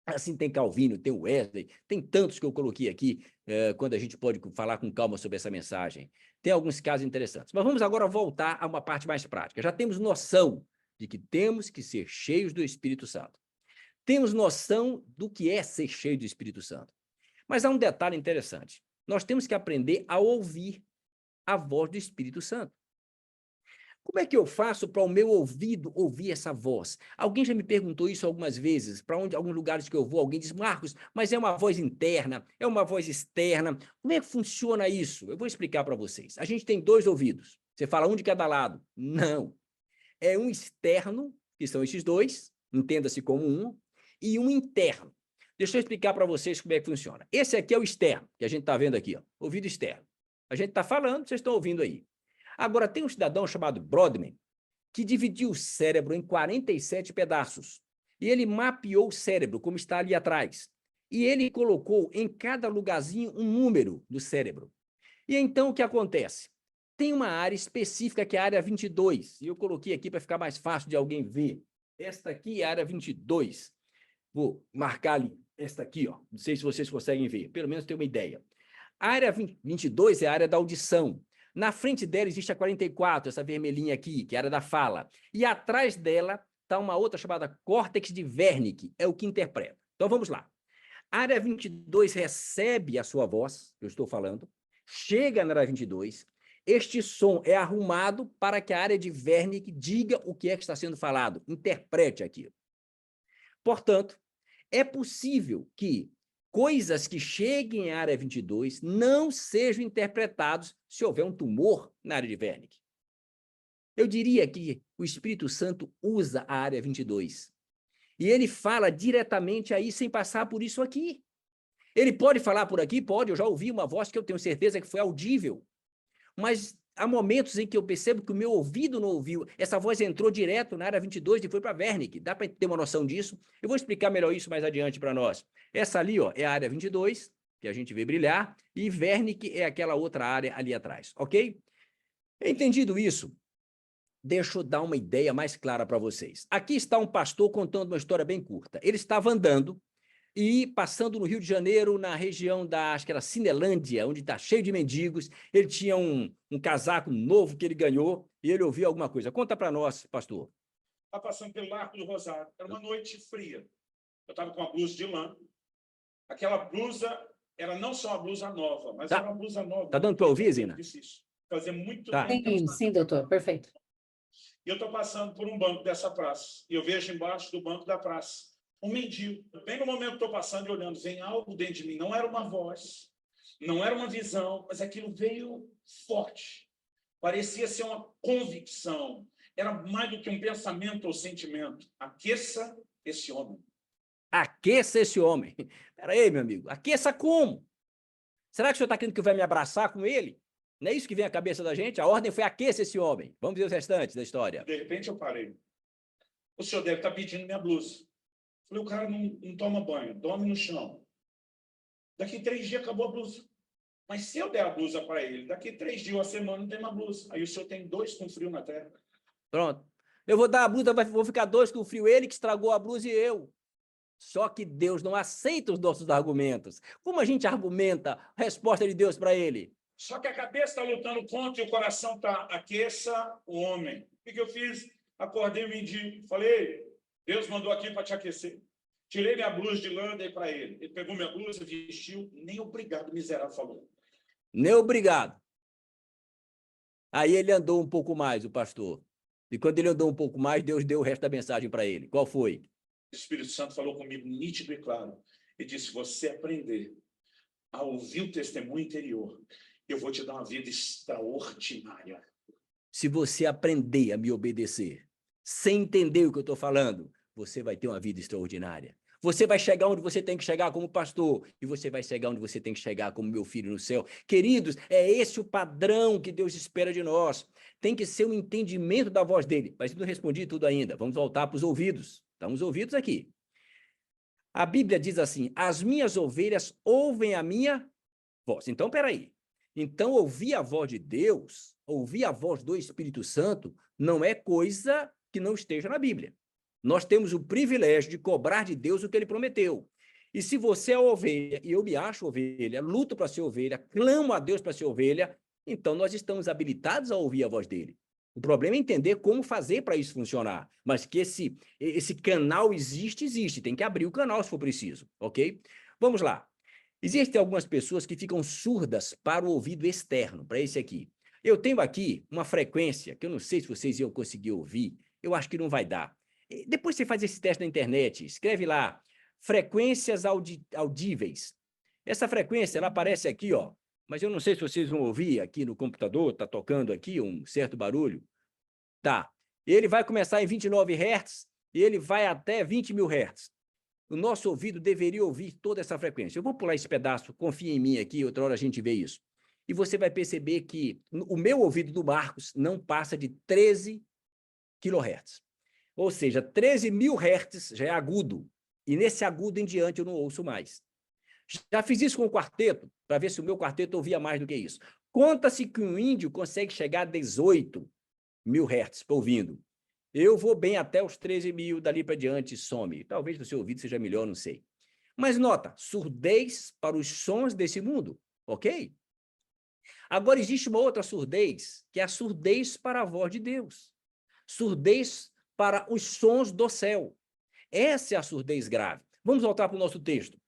Assim tem Calvino, tem Wesley, tem tantos que eu coloquei aqui, quando a gente pode falar com calma sobre essa mensagem. Tem alguns casos interessantes. Mas vamos agora voltar a uma parte mais prática. Já temos noção de que temos que ser cheios do Espírito Santo. Temos noção do que é ser cheio do Espírito Santo. Mas há um detalhe interessante. Nós temos que aprender a ouvir a voz do Espírito Santo. Como é que eu faço para o meu ouvido ouvir essa voz? Alguém já me perguntou isso algumas vezes, para alguns lugares que eu vou, alguém diz, Marcos, mas é uma voz interna, é uma voz externa. Como é que funciona isso? Eu vou explicar para vocês. A gente tem 2 ouvidos. Você fala um de cada lado. Não. É um externo, que são esses 2, entenda-se como um, e um interno. Deixa eu explicar para vocês como é que funciona. Esse aqui é o externo, que a gente está vendo aqui, ó, ouvido externo. A gente está falando, vocês estão ouvindo aí. Agora, tem um cidadão chamado Brodmann, que dividiu o cérebro em 47 pedaços. E ele mapeou o cérebro, como está ali atrás. E ele colocou em cada lugarzinho um número do cérebro. E então, o que acontece? Tem uma área específica, que é a área 22. E eu coloquei aqui para ficar mais fácil de alguém ver. Esta aqui é a área 22. Vou marcar ali. Esta aqui, ó. Não sei se vocês conseguem ver. Pelo menos ter uma ideia. A área 22 é a área da audição. Na frente dela existe a 44, essa vermelhinha aqui, que é a área da fala. E atrás dela está uma outra chamada córtex de Wernicke, é o que interpreta. Então, vamos lá. A área 22 recebe a sua voz, eu estou falando, chega na área 22, este som é arrumado para que a área de Wernicke diga o que é que está sendo falado, interprete aquilo. Portanto, é possível que coisas que cheguem à área 22 não sejam interpretados se houver um tumor na área de Wernicke. Eu diria que o Espírito Santo usa a área 22. E ele fala diretamente aí, sem passar por isso aqui. Ele pode falar por aqui? Pode. Eu já ouvi uma voz que eu tenho certeza que foi audível. Mas há momentos em que eu percebo que o meu ouvido não ouviu. Essa voz entrou direto na área 22 e foi para Wernicke. Dá para ter uma noção disso? Eu vou explicar melhor isso mais adiante para nós. Essa ali, ó, é a área 22, que a gente vê brilhar, e Wernicke é aquela outra área ali atrás, ok? Entendido isso, deixa eu dar uma ideia mais clara para vocês. Aqui está um pastor contando uma história bem curta. Ele estava andando e passando no Rio de Janeiro, na região da, acho que era Cinelândia, onde está cheio de mendigos. Ele tinha um casaco novo que ele ganhou e ele ouviu alguma coisa. Conta para nós, pastor. Estava passando pelo Arco do Rosário. Era uma noite fria. Eu estava com uma blusa de lã. Aquela blusa era não só uma blusa nova, mas era uma blusa nova. Tá dando para ouvir, Zina? Fazia muito tempo. Sim, doutor, perfeito. E eu estou passando por um banco dessa praça. E eu vejo embaixo do banco da praça um mendigo. Bem no momento que estou passando e olhando, vem algo dentro de mim. Não era uma voz, não era uma visão, mas aquilo veio forte. Parecia ser uma convicção. Era mais do que um pensamento ou sentimento. Aqueça esse homem. Aqueça esse homem. Espera aí, meu amigo. Aqueça como? Será que o senhor está querendo que eu vá me abraçar com ele? Não é isso que vem à cabeça da gente? A ordem foi aqueça esse homem. Vamos ver os restantes da história. De repente eu parei. O senhor deve estar pedindo minha blusa. Falei, o cara não toma banho, dorme no chão. Daqui 3 dias acabou a blusa. Mas se eu der a blusa para ele, daqui 3 dias, uma semana, não tem uma blusa. Aí o senhor tem 2 com frio na terra. Pronto. Eu vou dar a blusa, vou ficar 2 com frio. Ele que estragou a blusa e eu. Só que Deus não aceita os nossos argumentos. Como a gente argumenta a resposta de Deus para ele? Só que a cabeça está lutando contra e o coração está, aqueça o homem. O que eu fiz? Acordei, mendigo. Falei, Deus mandou aqui para te aquecer. Tirei minha blusa de lã, dei para ele. Ele pegou minha blusa, vestiu. Nem obrigado, miserável, falou. Nem obrigado. Aí ele andou um pouco mais, o pastor. E quando ele andou um pouco mais, Deus deu o resto da mensagem para ele. Qual foi? O Espírito Santo falou comigo nítido e claro. E disse, você aprender a ouvir o testemunho interior, eu vou te dar uma vida extraordinária. Se você aprender a me obedecer, sem entender o que eu estou falando, você vai ter uma vida extraordinária. Você vai chegar onde você tem que chegar como pastor, e você vai chegar onde você tem que chegar como meu filho no céu. Queridos, é esse o padrão que Deus espera de nós. Tem que ser um entendimento da voz dele. Mas não respondi tudo ainda. Vamos voltar para os ouvidos. Estamos ouvidos aqui. A Bíblia diz assim, as minhas ovelhas ouvem a minha voz. Então, peraí. Então, ouvir a voz de Deus, ouvir a voz do Espírito Santo, não é coisa que não esteja na Bíblia. Nós temos o privilégio de cobrar de Deus o que ele prometeu. E se você é ovelha, e eu me acho ovelha, luto para ser ovelha, clamo a Deus para ser ovelha, então nós estamos habilitados a ouvir a voz dele. O problema é entender como fazer para isso funcionar. Mas que esse canal existe. Tem que abrir o canal se for preciso, ok? Vamos lá. Existem algumas pessoas que ficam surdas para o ouvido externo, para esse aqui. Eu tenho aqui uma frequência, que eu não sei se vocês iam conseguir ouvir, eu acho que não vai dar. Depois você faz esse teste na internet, escreve lá, frequências audíveis. Essa frequência, ela aparece aqui, ó, mas eu não sei se vocês vão ouvir aqui no computador, está tocando aqui um certo barulho. Tá, ele vai começar em 29 Hz e ele vai até 20.000 Hz. O nosso ouvido deveria ouvir toda essa frequência. Eu vou pular esse pedaço, confia em mim aqui, outra hora a gente vê isso. e você vai perceber que o meu ouvido do Marcos não passa de 13 kHz. Ou seja, 13.000 Hz já é agudo, e nesse agudo em diante eu não ouço mais. Já fiz isso com o quarteto, para ver se o meu quarteto ouvia mais do que isso. Conta-se que um índio consegue chegar a 18.000 Hz ouvindo. Eu vou bem até os 13.000, dali para diante some. Talvez o seu ouvido seja melhor, não sei. Mas nota, surdez para os sons desse mundo, ok? Agora existe uma outra surdez, que é a surdez para a voz de Deus. Surdez para os sons do céu. Essa é a surdez grave. Vamos voltar para o nosso texto.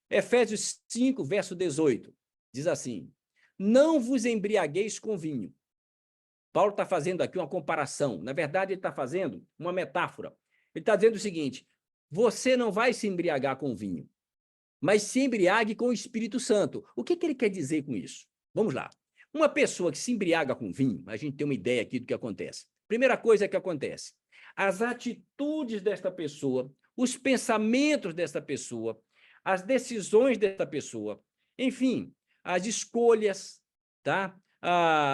Efésios 5, verso 18, diz assim: não vos embriagueis com vinho. Paulo está fazendo aqui uma comparação. Na verdade, ele está fazendo uma metáfora. Ele está dizendo o seguinte: você não vai se embriagar com vinho, mas se embriague com o Espírito Santo. O que ele quer dizer com isso? Vamos lá. Uma pessoa que se embriaga com vinho, a gente tem uma ideia aqui do que acontece. Primeira coisa que acontece: as atitudes desta pessoa, os pensamentos desta pessoa, as decisões dessa pessoa, enfim, as escolhas, tá?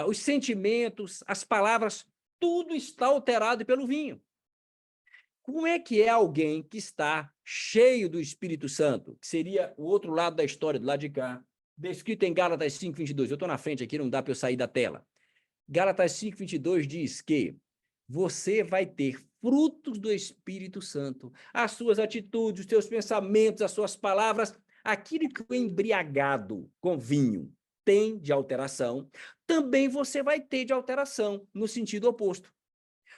Os sentimentos, as palavras, tudo está alterado pelo vinho. Como é que é alguém que está cheio do Espírito Santo, que seria o outro lado da história, do lado de cá, descrito em Gálatas 5:22. Eu estou na frente aqui, não dá para eu sair da tela. Gálatas 5:22 diz que você vai ter frutos do Espírito Santo, as suas atitudes, os seus pensamentos, as suas palavras, aquilo que o embriagado com vinho tem de alteração, também você vai ter de alteração, no sentido oposto.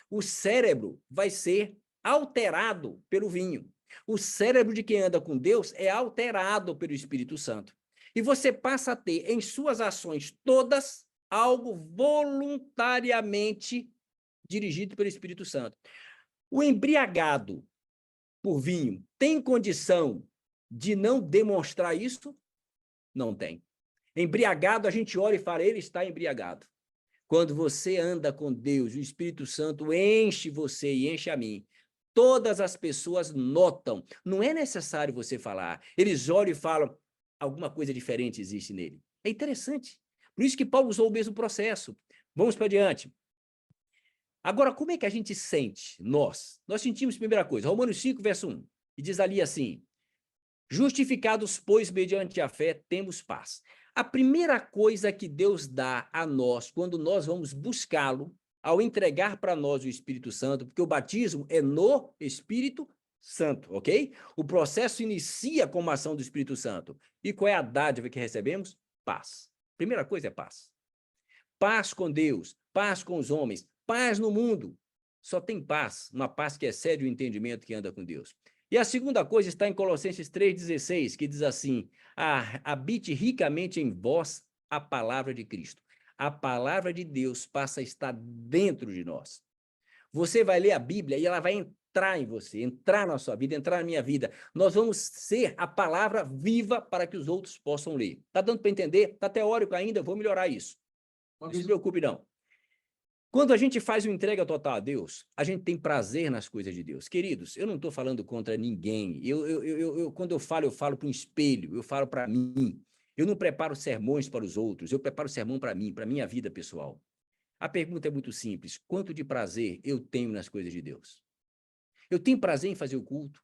O cérebro vai ser alterado pelo vinho. O cérebro de quem anda com Deus é alterado pelo Espírito Santo. E você passa a ter em suas ações todas algo voluntariamente dirigido pelo Espírito Santo. O embriagado por vinho tem condição de não demonstrar isso? Não tem. Embriagado, a gente olha e fala, ele está embriagado. Quando você anda com Deus, o Espírito Santo enche você e enche a mim. Todas as pessoas notam. Não é necessário você falar. Eles olham e falam, alguma coisa diferente existe nele. É interessante. Por isso que Paulo usou o mesmo processo. Vamos para diante. Agora, como é que a gente sente? Nós sentimos, primeira coisa, Romanos 5, verso 1. E diz ali assim, justificados, pois, mediante a fé, temos paz. A primeira coisa que Deus dá a nós, quando nós vamos buscá-lo, ao entregar para nós o Espírito Santo, porque o batismo é no Espírito Santo, ok? O processo inicia com uma ação do Espírito Santo. E qual é a dádiva que recebemos? Paz. Primeira coisa é paz. Paz com Deus, paz com os homens, paz no mundo. Só tem paz, uma paz que excede o entendimento que anda com Deus. E a segunda coisa está em Colossenses 3,16, que diz assim, habite ricamente em vós a palavra de Cristo. A palavra de Deus passa a estar dentro de nós. Você vai ler a Bíblia e ela vai entrar em você, entrar na sua vida, entrar na minha vida. Nós vamos ser a palavra viva para que os outros possam ler. Está dando para entender? Está teórico ainda, eu vou melhorar isso. Não se preocupe, não. Quando a gente faz uma entrega total a Deus, a gente tem prazer nas coisas de Deus. Queridos, eu não estou falando contra ninguém. Quando eu falo para um espelho, eu falo para mim. Eu não preparo sermões para os outros, eu preparo sermão para mim, para a minha vida pessoal. A pergunta é muito simples. Quanto de prazer eu tenho nas coisas de Deus? Eu tenho prazer em fazer o culto?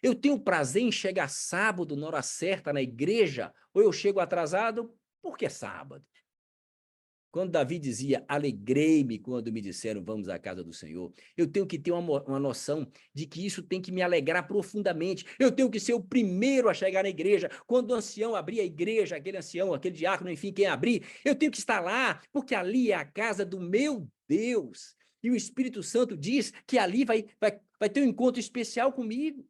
Eu tenho prazer em chegar sábado na hora certa na igreja? Ou eu chego atrasado porque é sábado? Quando Davi dizia, alegrei-me quando me disseram, vamos à casa do Senhor, eu tenho que ter uma noção de que isso tem que me alegrar profundamente. Eu tenho que ser o primeiro a chegar na igreja. Quando o ancião abrir a igreja, aquele ancião, aquele diácono, enfim, quem abrir, eu tenho que estar lá, porque ali é a casa do meu Deus. E o Espírito Santo diz que ali vai ter um encontro especial comigo.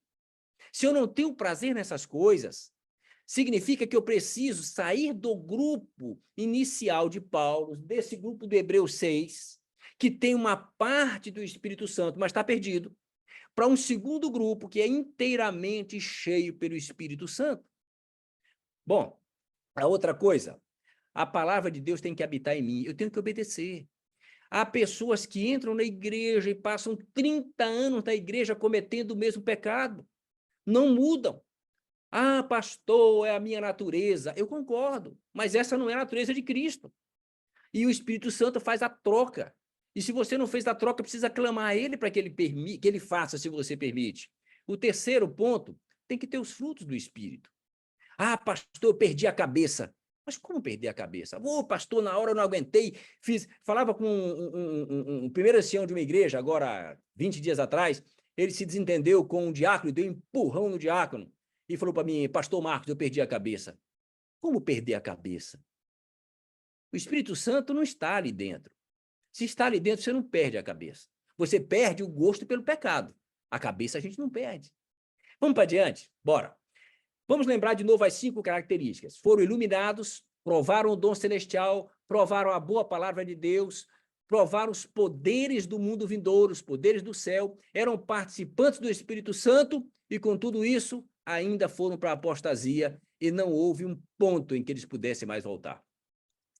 Se eu não tenho prazer nessas coisas, significa que eu preciso sair do grupo inicial de Paulo, desse grupo do Hebreus 6, que tem uma parte do Espírito Santo, mas está perdido, para um segundo grupo que é inteiramente cheio pelo Espírito Santo. Bom, a outra coisa, a palavra de Deus tem que habitar em mim, eu tenho que obedecer. Há pessoas que entram na igreja e passam 30 anos na igreja cometendo o mesmo pecado, não mudam. Ah, pastor, é a minha natureza. Eu concordo, mas essa não é a natureza de Cristo. E o Espírito Santo faz a troca. E se você não fez a troca, precisa clamar a ele para que que ele faça, se você permite. O terceiro ponto, tem que ter os frutos do Espírito. Ah, pastor, eu perdi a cabeça. Mas como perder a cabeça? Ô, pastor, na hora eu não aguentei, falava com um primeiro ancião de uma igreja, agora 20 dias atrás, ele se desentendeu com um diácono, deu um empurrão no diácono e falou para mim, pastor Marcos, eu perdi a cabeça. Como perder a cabeça? O Espírito Santo não está ali dentro. Se está ali dentro, você não perde a cabeça. Você perde o gosto pelo pecado. A cabeça a gente não perde. Vamos para adiante? Bora. Vamos lembrar de novo as 5 características. Foram iluminados, provaram o dom celestial, provaram a boa palavra de Deus, provaram os poderes do mundo vindouro, os poderes do céu, eram participantes do Espírito Santo e, com tudo isso, ainda foram para a apostasia e não houve um ponto em que eles pudessem mais voltar.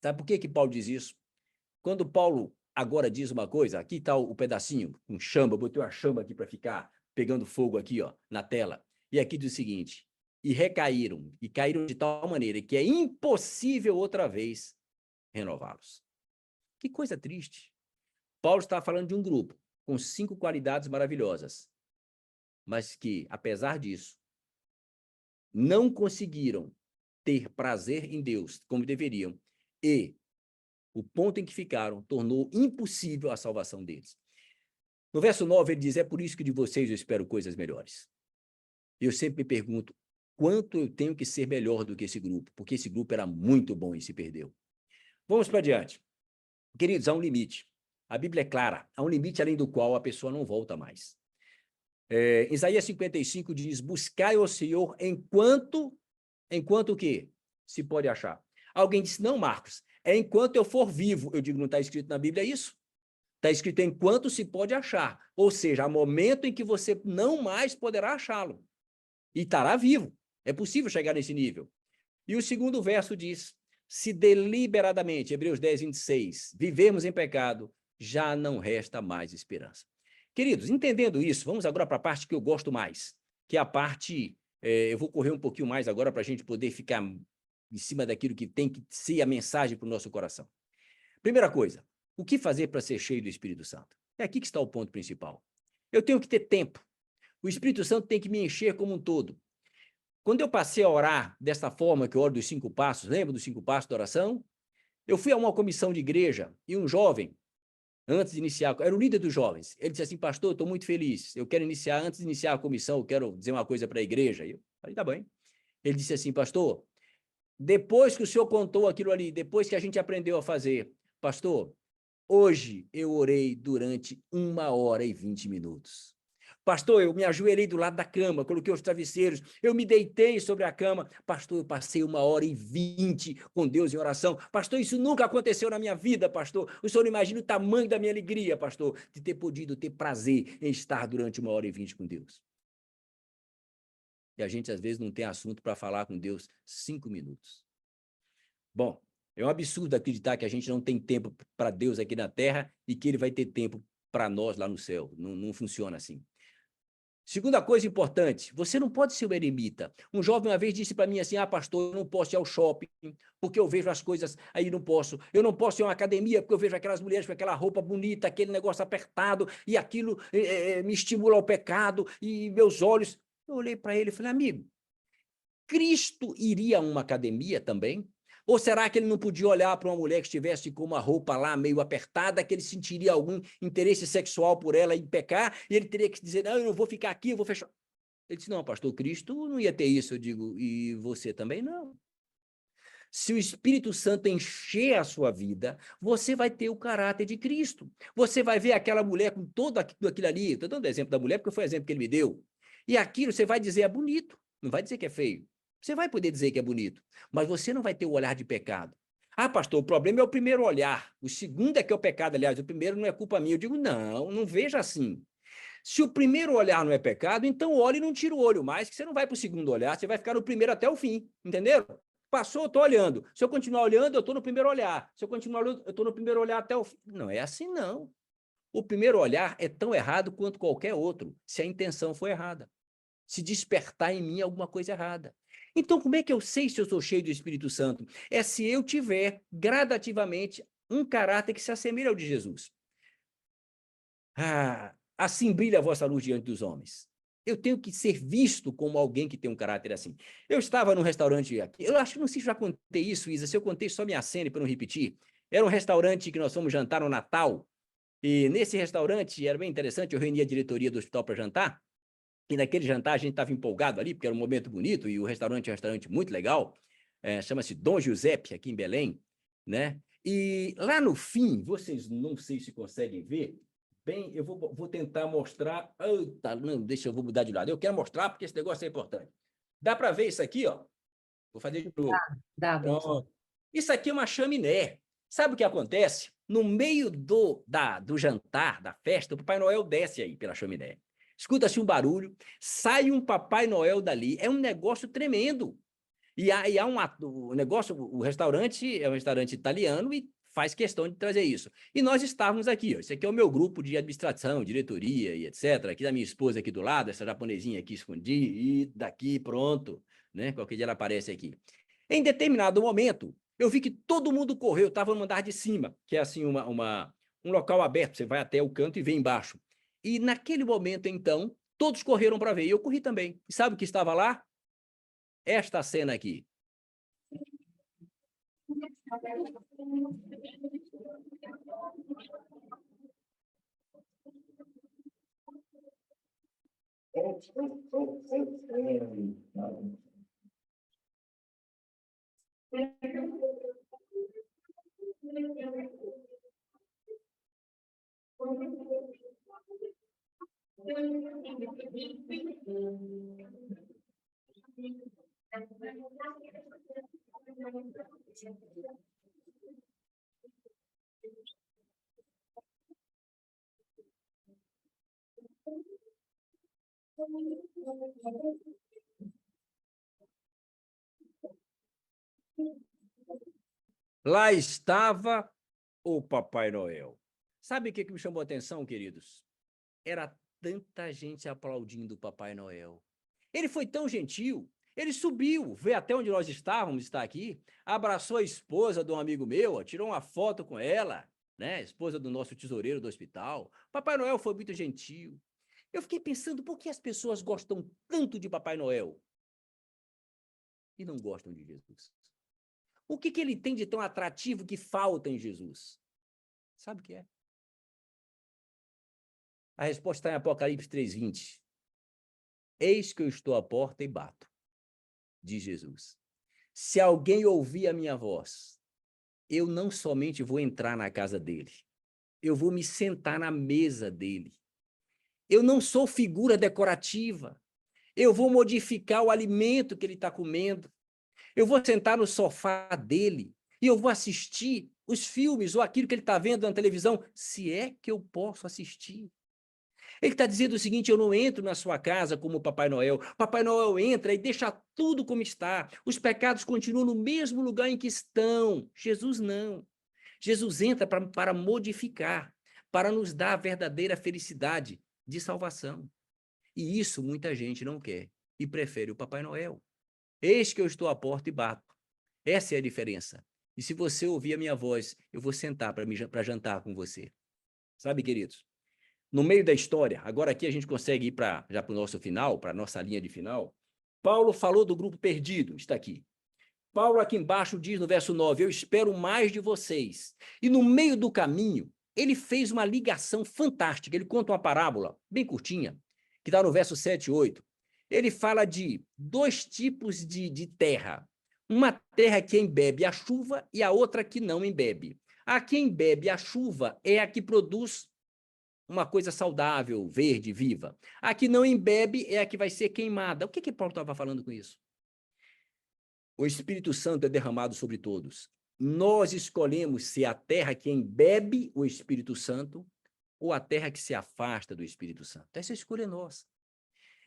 Sabe por que Paulo diz isso? Quando Paulo agora diz uma coisa, aqui está o pedacinho, um chamba, botei uma chamba aqui para ficar pegando fogo aqui, ó, na tela. E aqui diz o seguinte, e recaíram, e caíram de tal maneira que é impossível outra vez renová-los. Que coisa triste. Paulo está falando de um grupo com 5 qualidades maravilhosas, mas que, apesar disso, não conseguiram ter prazer em Deus como deveriam, e o ponto em que ficaram tornou impossível a salvação deles. No verso 9 ele diz, é por isso que de vocês eu espero coisas melhores. Eu sempre me pergunto, quanto eu tenho que ser melhor do que esse grupo? Porque esse grupo era muito bom e se perdeu. Vamos para adiante. Queridos, há um limite. A Bíblia é clara, há um limite além do qual a pessoa não volta mais. Isaías 55 diz, buscai o Senhor enquanto o quê? Se pode achar. Alguém disse, não, Marcos, é enquanto eu for vivo. Eu digo, não está escrito na Bíblia isso? Está escrito enquanto se pode achar. Ou seja, há momento em que você não mais poderá achá-lo. E estará vivo. É possível chegar nesse nível. E o segundo verso diz, se deliberadamente, Hebreus 10, 26, vivemos em pecado, já não resta mais esperança. Queridos, entendendo isso, vamos agora para a parte que eu gosto mais, que é a parte, eu vou correr um pouquinho mais agora para a gente poder ficar em cima daquilo que tem que ser a mensagem para o nosso coração. Primeira coisa, o que fazer para ser cheio do Espírito Santo? É aqui que está o ponto principal. Eu tenho que ter tempo. O Espírito Santo tem que me encher como um todo. Quando eu passei a orar dessa forma, que eu oro dos 5 passos, lembra dos 5 passos da oração? Eu fui a uma comissão de igreja e um jovem, antes de iniciar, era o líder dos jovens, ele disse assim, pastor, eu estou muito feliz, eu quero iniciar, antes de iniciar a comissão, eu quero dizer uma coisa para a igreja. Eu falei, tá bem. Ele disse assim, pastor, depois que o senhor contou aquilo ali, depois que a gente aprendeu a fazer, pastor, hoje eu orei durante 1h20. Pastor, eu me ajoelhei do lado da cama, coloquei os travesseiros, eu me deitei sobre a cama. Pastor, eu passei 1h20 com Deus em oração. Pastor, isso nunca aconteceu na minha vida, pastor. O senhor não imagina o tamanho da minha alegria, pastor, de ter podido ter prazer em estar durante 1h20 com Deus. E a gente, às vezes, não tem assunto para falar com Deus 5 minutos. Bom, é um absurdo acreditar que a gente não tem tempo para Deus aqui na Terra e que Ele vai ter tempo para nós lá no céu. Não funciona assim. Segunda coisa importante, você não pode ser um eremita. Um jovem uma vez disse para mim assim, pastor, eu não posso ir ao shopping, porque eu vejo as coisas, aí não posso. Eu não posso ir a uma academia, porque eu vejo aquelas mulheres com aquela roupa bonita, aquele negócio apertado, e aquilo me estimula ao pecado, e meus olhos... Eu olhei para ele e falei, amigo, Cristo iria a uma academia também? Ou será que ele não podia olhar para uma mulher que estivesse com uma roupa lá meio apertada, que ele sentiria algum interesse sexual por ela e pecar, e ele teria que dizer, não, eu não vou ficar aqui, eu vou fechar. Ele disse, não, pastor, Cristo não ia ter isso. Eu digo, e você também não. Se o Espírito Santo encher a sua vida, você vai ter o caráter de Cristo. Você vai ver aquela mulher com todo aquilo ali, estou dando exemplo da mulher porque foi o exemplo que ele me deu, e aquilo você vai dizer é bonito, não vai dizer que é feio. Você vai poder dizer que é bonito, mas você não vai ter o olhar de pecado. Pastor, o problema é o primeiro olhar. O segundo é que é o pecado, aliás, o primeiro não é culpa minha. Eu digo, não veja assim. Se o primeiro olhar não é pecado, então olhe e não tira o olho mais, que você não vai para o segundo olhar, você vai ficar no primeiro até o fim, entenderam? Passou, eu estou olhando. Se eu continuar olhando, eu estou no primeiro olhar. Se eu continuar olhando, eu estou no primeiro olhar até o fim. Não é assim, não. O primeiro olhar é tão errado quanto qualquer outro, se a intenção for errada. se despertar em mim alguma coisa errada. Então, como é que eu sei se eu sou cheio do Espírito Santo? É se eu tiver gradativamente um caráter que se assemelha ao de Jesus. Assim brilha a vossa luz diante dos homens. Eu tenho que ser visto como alguém que tem um caráter assim. Eu estava num restaurante aqui, eu acho que não sei se já contei isso, Isa, se eu contei só me acene para não repetir. Era um restaurante que nós fomos jantar no Natal, e nesse restaurante era bem interessante, eu reuni a diretoria do hospital para jantar, e naquele jantar a gente estava empolgado ali, porque era um momento bonito, e o restaurante é um restaurante muito legal, chama-se Dom Giuseppe, aqui em Belém, né? E lá no fim, vocês não sei se conseguem ver, bem, eu vou tentar mostrar. Eita, não, deixa eu vou mudar de lado. Eu quero mostrar porque esse negócio é importante. Dá para ver isso aqui, ó? Vou fazer de novo. Dá. Pronto. Isso aqui é uma chaminé. Sabe o que acontece? No meio do jantar, da festa, o Papai Noel desce aí pela chaminé. Escuta-se um barulho, sai um Papai Noel dali. É um negócio tremendo. E há o negócio, o restaurante é um restaurante italiano e faz questão de trazer isso. E nós estávamos aqui, ó, esse aqui é o meu grupo de administração, diretoria e etc. Aqui da minha esposa aqui do lado, essa japonesinha aqui escondi, e daqui pronto, né? Qualquer dia ela aparece aqui. Em determinado momento, eu vi que todo mundo correu, estava no andar de cima, que é assim um local aberto, você vai até o canto e vem embaixo. E naquele momento, então, todos correram para ver, e eu corri também. E sabe o que estava lá? Esta cena aqui. Lá estava o Papai Noel. Sabe o que me chamou a atenção, queridos? Era tanta gente aplaudindo o Papai Noel. Ele foi tão gentil, ele subiu, veio até onde nós estávamos, está aqui, abraçou a esposa de um amigo meu, tirou uma foto com ela, né? Esposa do nosso tesoureiro do hospital. Papai Noel foi muito gentil. Eu fiquei pensando, por que as pessoas gostam tanto de Papai Noel e não gostam de Jesus? O que ele tem de tão atrativo que falta em Jesus? Sabe o que é? A resposta está em Apocalipse 3:20. Eis que eu estou à porta e bato, diz Jesus. Se alguém ouvir a minha voz, eu não somente vou entrar na casa dele, eu vou me sentar na mesa dele. Eu não sou figura decorativa. Eu vou modificar o alimento que ele está comendo. Eu vou sentar no sofá dele e eu vou assistir os filmes ou aquilo que ele está vendo na televisão, se é que eu posso assistir. Ele está dizendo o seguinte, eu não entro na sua casa como Papai Noel. Papai Noel entra e deixa tudo como está. Os pecados continuam no mesmo lugar em que estão. Jesus não. Jesus entra para modificar, para nos dar a verdadeira felicidade de salvação. E isso muita gente não quer e prefere o Papai Noel. Eis que eu estou à porta e bato. Essa é a diferença. E se você ouvir a minha voz, eu vou sentar para jantar com você. Sabe, queridos? No meio da história, agora aqui a gente consegue ir já para o nosso final, para a nossa linha de final. Paulo falou do grupo perdido, está aqui. Paulo aqui embaixo diz no verso 9, eu espero mais de vocês. E no meio do caminho, ele fez uma ligação fantástica. Ele conta uma parábola bem curtinha, que está no verso 7 e 8. Ele fala de dois tipos de terra. Uma terra que embebe a chuva e a outra que não embebe. A que embebe a chuva é a que produz uma coisa saudável, verde, viva. A que não embebe é a que vai ser queimada. O que Paulo estava falando com isso? O Espírito Santo é derramado sobre todos. Nós escolhemos se a terra que embebe o Espírito Santo ou a terra que se afasta do Espírito Santo. Essa escolha é nossa.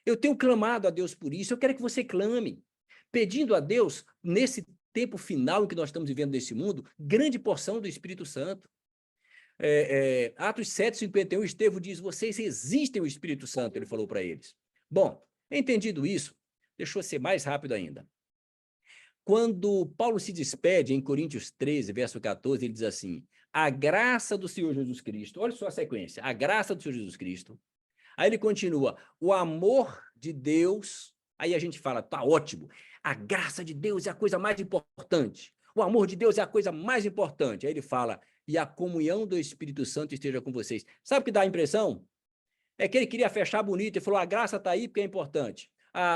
Eu tenho clamado a Deus por isso, eu quero que você clame, pedindo a Deus, nesse tempo final em que nós estamos vivendo nesse mundo, grande porção do Espírito Santo. Atos 7:51, Estevão diz, vocês resistem ao Espírito Santo, ele falou para eles. Bom, Entendido isso, deixa eu ser mais rápido ainda. Quando Paulo se despede em Coríntios 13, verso 14, ele diz assim, a graça do Senhor Jesus Cristo, olha só a sequência, a graça do Senhor Jesus Cristo. Aí ele continua, o amor de Deus, aí a gente fala, tá ótimo, a graça de Deus é a coisa mais importante, o amor de Deus é a coisa mais importante. Aí ele fala, e a comunhão do Espírito Santo esteja com vocês. Sabe o que dá a impressão? É que ele queria fechar bonito e falou, a graça está aí porque é importante,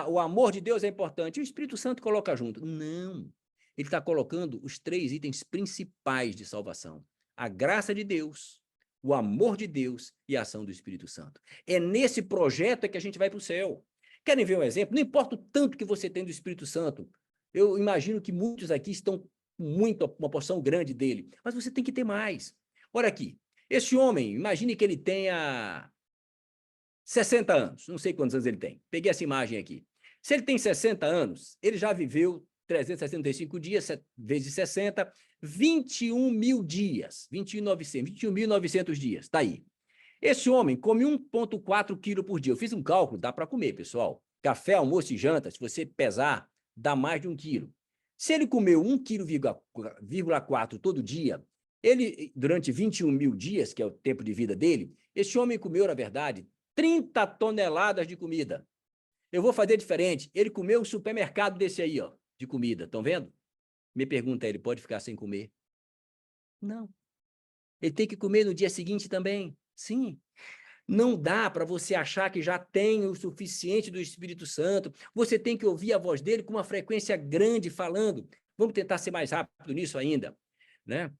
o amor de Deus é importante, e o Espírito Santo coloca junto. Não, ele está colocando os 3 itens principais de salvação, a graça de Deus, o amor de Deus e a ação do Espírito Santo. É nesse projeto que a gente vai para o céu. Querem ver um exemplo? Não importa o tanto que você tem do Espírito Santo, eu imagino que muitos aqui estão com uma porção grande dele, mas você tem que ter mais. Olha aqui, esse homem, imagine que ele tenha 60 anos, não sei quantos anos ele tem, peguei essa imagem aqui. Se ele tem 60 anos, ele já viveu 365 dias, vezes 60, 21 mil dias, 21.900 dias, tá aí. Esse homem come 1,4 kg por dia. Eu fiz um cálculo, dá para comer, pessoal. Café, almoço e janta, se você pesar, dá mais de 1 quilo. Se ele comeu 1,4 kg todo dia, ele, durante 21 mil dias, que é o tempo de vida dele, esse homem comeu, na verdade, 30 toneladas de comida. Eu vou fazer diferente. Ele comeu um supermercado desse aí, ó, de comida. Estão vendo? Me pergunta, ele pode ficar sem comer? Não. Ele tem que comer no dia seguinte também. Sim. Não dá para você achar que já tem o suficiente do Espírito Santo. Você tem que ouvir a voz dele com uma frequência grande falando. Vamos tentar ser mais rápido nisso ainda, né?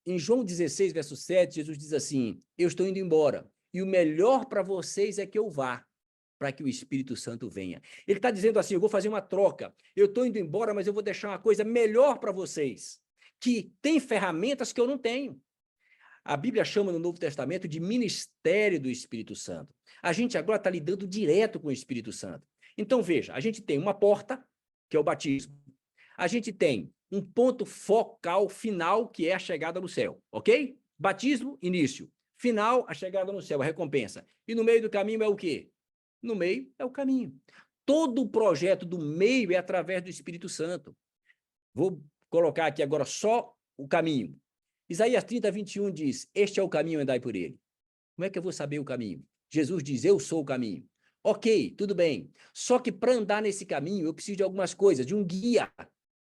Em João 16, verso 7, Jesus diz assim, eu estou indo embora, e o melhor para vocês é que eu vá, para que o Espírito Santo venha. Ele está dizendo assim, eu vou fazer uma troca, eu estou indo embora, mas eu vou deixar uma coisa melhor para vocês, que tem ferramentas que eu não tenho. A Bíblia chama no Novo Testamento de ministério do Espírito Santo. A gente agora está lidando direto com o Espírito Santo. Então, veja, a gente tem uma porta, que é o batismo. A gente tem um ponto focal final, que é a chegada no céu, ok? Batismo, início. Final, a chegada no céu, a recompensa. E no meio do caminho é o quê? No meio é o caminho. Todo o projeto do meio é através do Espírito Santo. Vou colocar aqui agora só o caminho. Isaías 30, 21 diz, este é o caminho, andai por ele. Como é que eu vou saber o caminho? Jesus diz, eu sou o caminho. Ok, tudo bem. Só que para andar nesse caminho, eu preciso de algumas coisas, de um guia.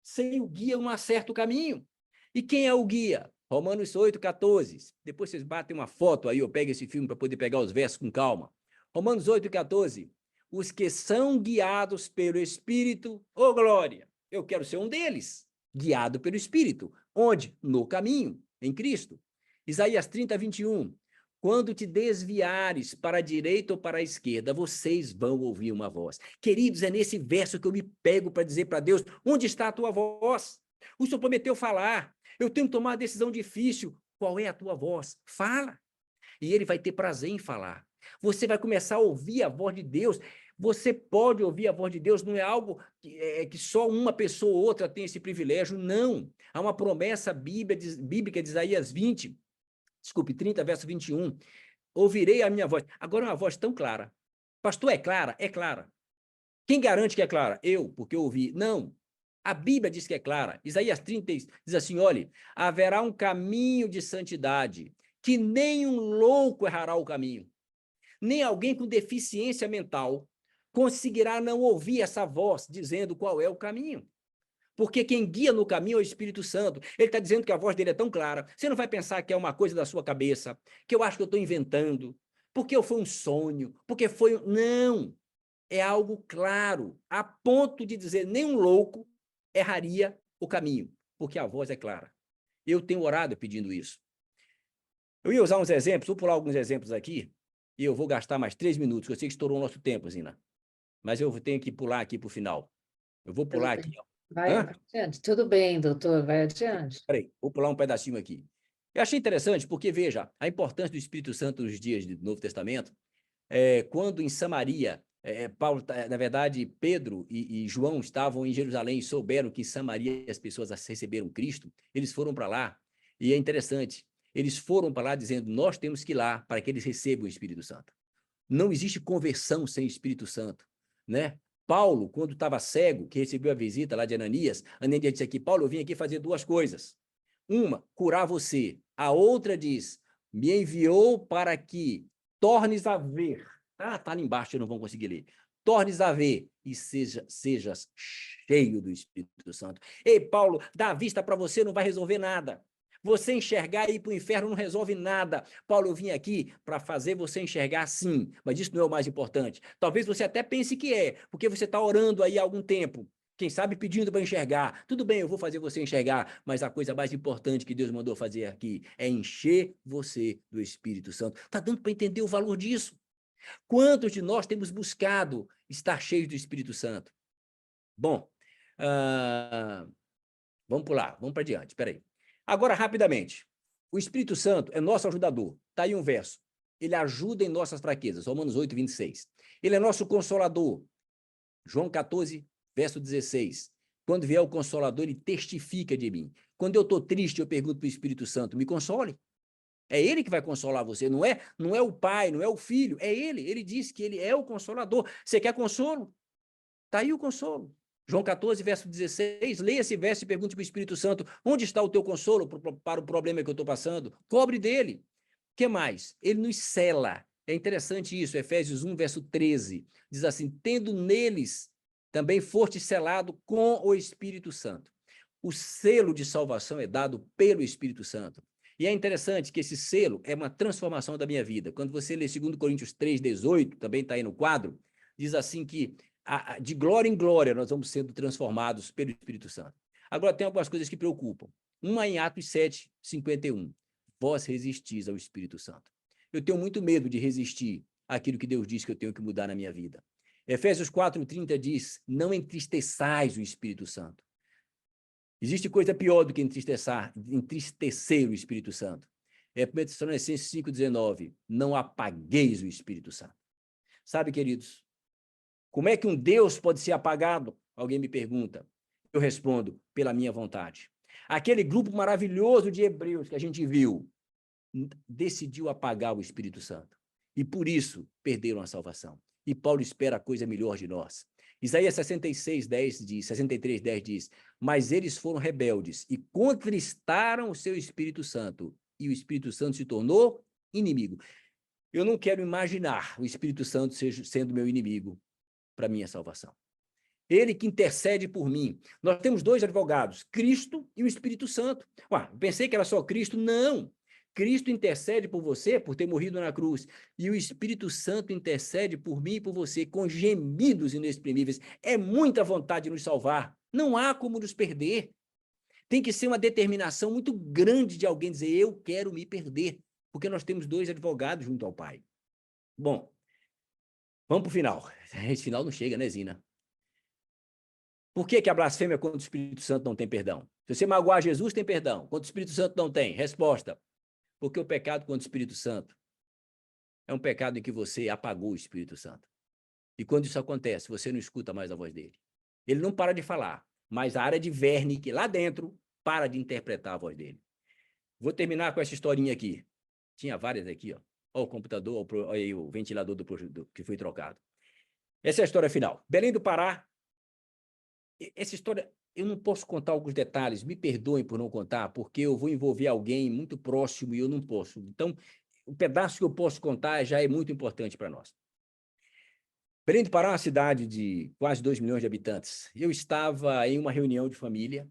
Sem o guia, eu não acerto o caminho. E quem é o guia? Romanos 8, 14. Depois vocês batem uma foto aí, eu pego esse filme para poder pegar os versos com calma. Romanos 8, 14. Os que são guiados pelo Espírito, ô glória, eu quero ser um deles, guiado pelo Espírito. Onde? No caminho, em Cristo. Isaías 30, 21. Quando te desviares para a direita ou para a esquerda, vocês vão ouvir uma voz. Queridos, é nesse verso que eu me pego para dizer para Deus, onde está a tua voz? O Senhor prometeu falar. Eu tenho que tomar uma decisão difícil. Qual é a tua voz? Fala. E ele vai ter prazer em falar. Você vai começar a ouvir a voz de Deus. Você pode ouvir a voz de Deus, não é algo que só uma pessoa ou outra tem esse privilégio, não. Há uma promessa bíblica de Isaías 30, verso 21. Ouvirei a minha voz. Agora é uma voz tão clara. Pastor, é clara? É clara. Quem garante que é clara? Eu, porque eu ouvi. Não. A Bíblia diz que é clara. Isaías 30 diz assim, olha, haverá um caminho de santidade, que nem um louco errará o caminho. Nem alguém com deficiência mental conseguirá não ouvir essa voz dizendo qual é o caminho. Porque quem guia no caminho é o Espírito Santo. Ele está dizendo que a voz dele é tão clara. Você não vai pensar que é uma coisa da sua cabeça, que eu acho que eu estou inventando, porque foi um sonho, porque foi... Não! É algo claro, a ponto de dizer nem um louco erraria o caminho, porque a voz é clara. Eu tenho orado pedindo isso. Eu ia usar uns exemplos, vou pular alguns exemplos aqui, e eu vou gastar mais 3 minutos, que eu sei que estourou o nosso tempo, Zina. Mas eu tenho que pular aqui para o final. Eu vou pular aqui, ó. Vai adiante. Tudo bem, doutor, vai adiante. Peraí, vou pular um pedacinho aqui. Eu achei interessante porque, veja, a importância do Espírito Santo nos dias do Novo Testamento, quando em Samaria, Paulo, na verdade, Pedro e João estavam em Jerusalém e souberam que em Samaria as pessoas receberam Cristo, eles foram para lá, e é interessante, eles foram para lá dizendo, nós temos que ir lá para que eles recebam o Espírito Santo. Não existe conversão sem Espírito Santo, né? Paulo, quando estava cego, que recebeu a visita lá de Ananias, Ananias disse aqui, Paulo, eu vim aqui fazer duas coisas. Uma, curar você. A outra diz, me enviou para que tornes a ver. Tá ali embaixo, eu não vou conseguir ler. Tornes a ver e sejas cheio do Espírito Santo. Ei, Paulo, dar vista para você não vai resolver nada. Você enxergar e ir para o inferno não resolve nada. Paulo, eu vim aqui para fazer você enxergar sim, mas isso não é o mais importante. Talvez você até pense que é, porque você está orando aí há algum tempo. Quem sabe pedindo para enxergar. Tudo bem, eu vou fazer você enxergar, mas a coisa mais importante que Deus mandou fazer aqui é encher você do Espírito Santo. Está dando para entender o valor disso? Quantos de nós temos buscado estar cheios do Espírito Santo? Bom, vamos pular, vamos para diante, espera aí. Agora, rapidamente, o Espírito Santo é nosso ajudador. Está aí um verso. Ele ajuda em nossas fraquezas, Romanos 8, 26. Ele é nosso consolador, João 14, verso 16. Quando vier o Consolador, ele testifica de mim. Quando eu estou triste, eu pergunto para o Espírito Santo, me console. É ele que vai consolar você, não é o pai, não é o filho, é ele. Ele diz que ele é o Consolador. Você quer consolo? Está aí o consolo. João 14, verso 16, leia esse verso e pergunte para o Espírito Santo, onde está o teu consolo para o problema que eu estou passando? Cobre dele. O que mais? Ele nos cela. É interessante isso, Efésios 1, verso 13, diz assim, tendo neles também foste selado com o Espírito Santo. O selo de salvação é dado pelo Espírito Santo. E é interessante que esse selo é uma transformação da minha vida. Quando você lê 2 Coríntios 3, 18, também está aí no quadro, diz assim que de glória em glória nós vamos sendo transformados pelo Espírito Santo. Agora tem algumas coisas que preocupam. Uma em Atos 7, 51. Vós resistis ao Espírito Santo. Eu tenho muito medo de resistir àquilo que Deus diz que eu tenho que mudar na minha vida. Efésios 4:30 diz, não entristeçais o Espírito Santo. Existe coisa pior do que entristecer o Espírito Santo. É 1 Tessalonicenses 5:19, não apagueis o Espírito Santo. Sabe, queridos, como é que um Deus pode ser apagado? Alguém me pergunta. Eu respondo, pela minha vontade. Aquele grupo maravilhoso de hebreus que a gente viu, decidiu apagar o Espírito Santo. E por isso perderam a salvação. E Paulo espera a coisa melhor de nós. Isaías 63:10 diz, mas eles foram rebeldes e contristaram o seu Espírito Santo. E o Espírito Santo se tornou inimigo. Eu não quero imaginar o Espírito Santo sendo meu inimigo para minha salvação. Ele que intercede por mim. Nós temos dois advogados, Cristo e o Espírito Santo. Pensei que era só Cristo. Não. Cristo intercede por você por ter morrido na cruz. E o Espírito Santo intercede por mim e por você com gemidos inexprimíveis. É muita vontade de nos salvar. Não há como nos perder. Tem que ser uma determinação muito grande de alguém dizer, eu quero me perder. Porque nós temos dois advogados junto ao Pai. Bom, vamos para o final. Esse final não chega, né, Zina? Por que a blasfêmia contra o Espírito Santo não tem perdão? Se você magoar Jesus, tem perdão. Contra o Espírito Santo não tem. Resposta. Porque o pecado contra o Espírito Santo é um pecado em que você apagou o Espírito Santo. E quando isso acontece, você não escuta mais a voz dele. Ele não para de falar, mas a área de verme que lá dentro para de interpretar a voz dele. Vou terminar com essa historinha aqui. Tinha várias aqui, ó. Olha o computador, olha aí o ventilador que foi trocado. Essa é a história final. Belém do Pará. Essa história, eu não posso contar alguns detalhes, me perdoem por não contar, porque eu vou envolver alguém muito próximo e eu não posso. Então, o pedaço que eu posso contar já é muito importante para nós. Belém do Pará é uma cidade de quase 2 milhões de habitantes. Eu estava em uma reunião de família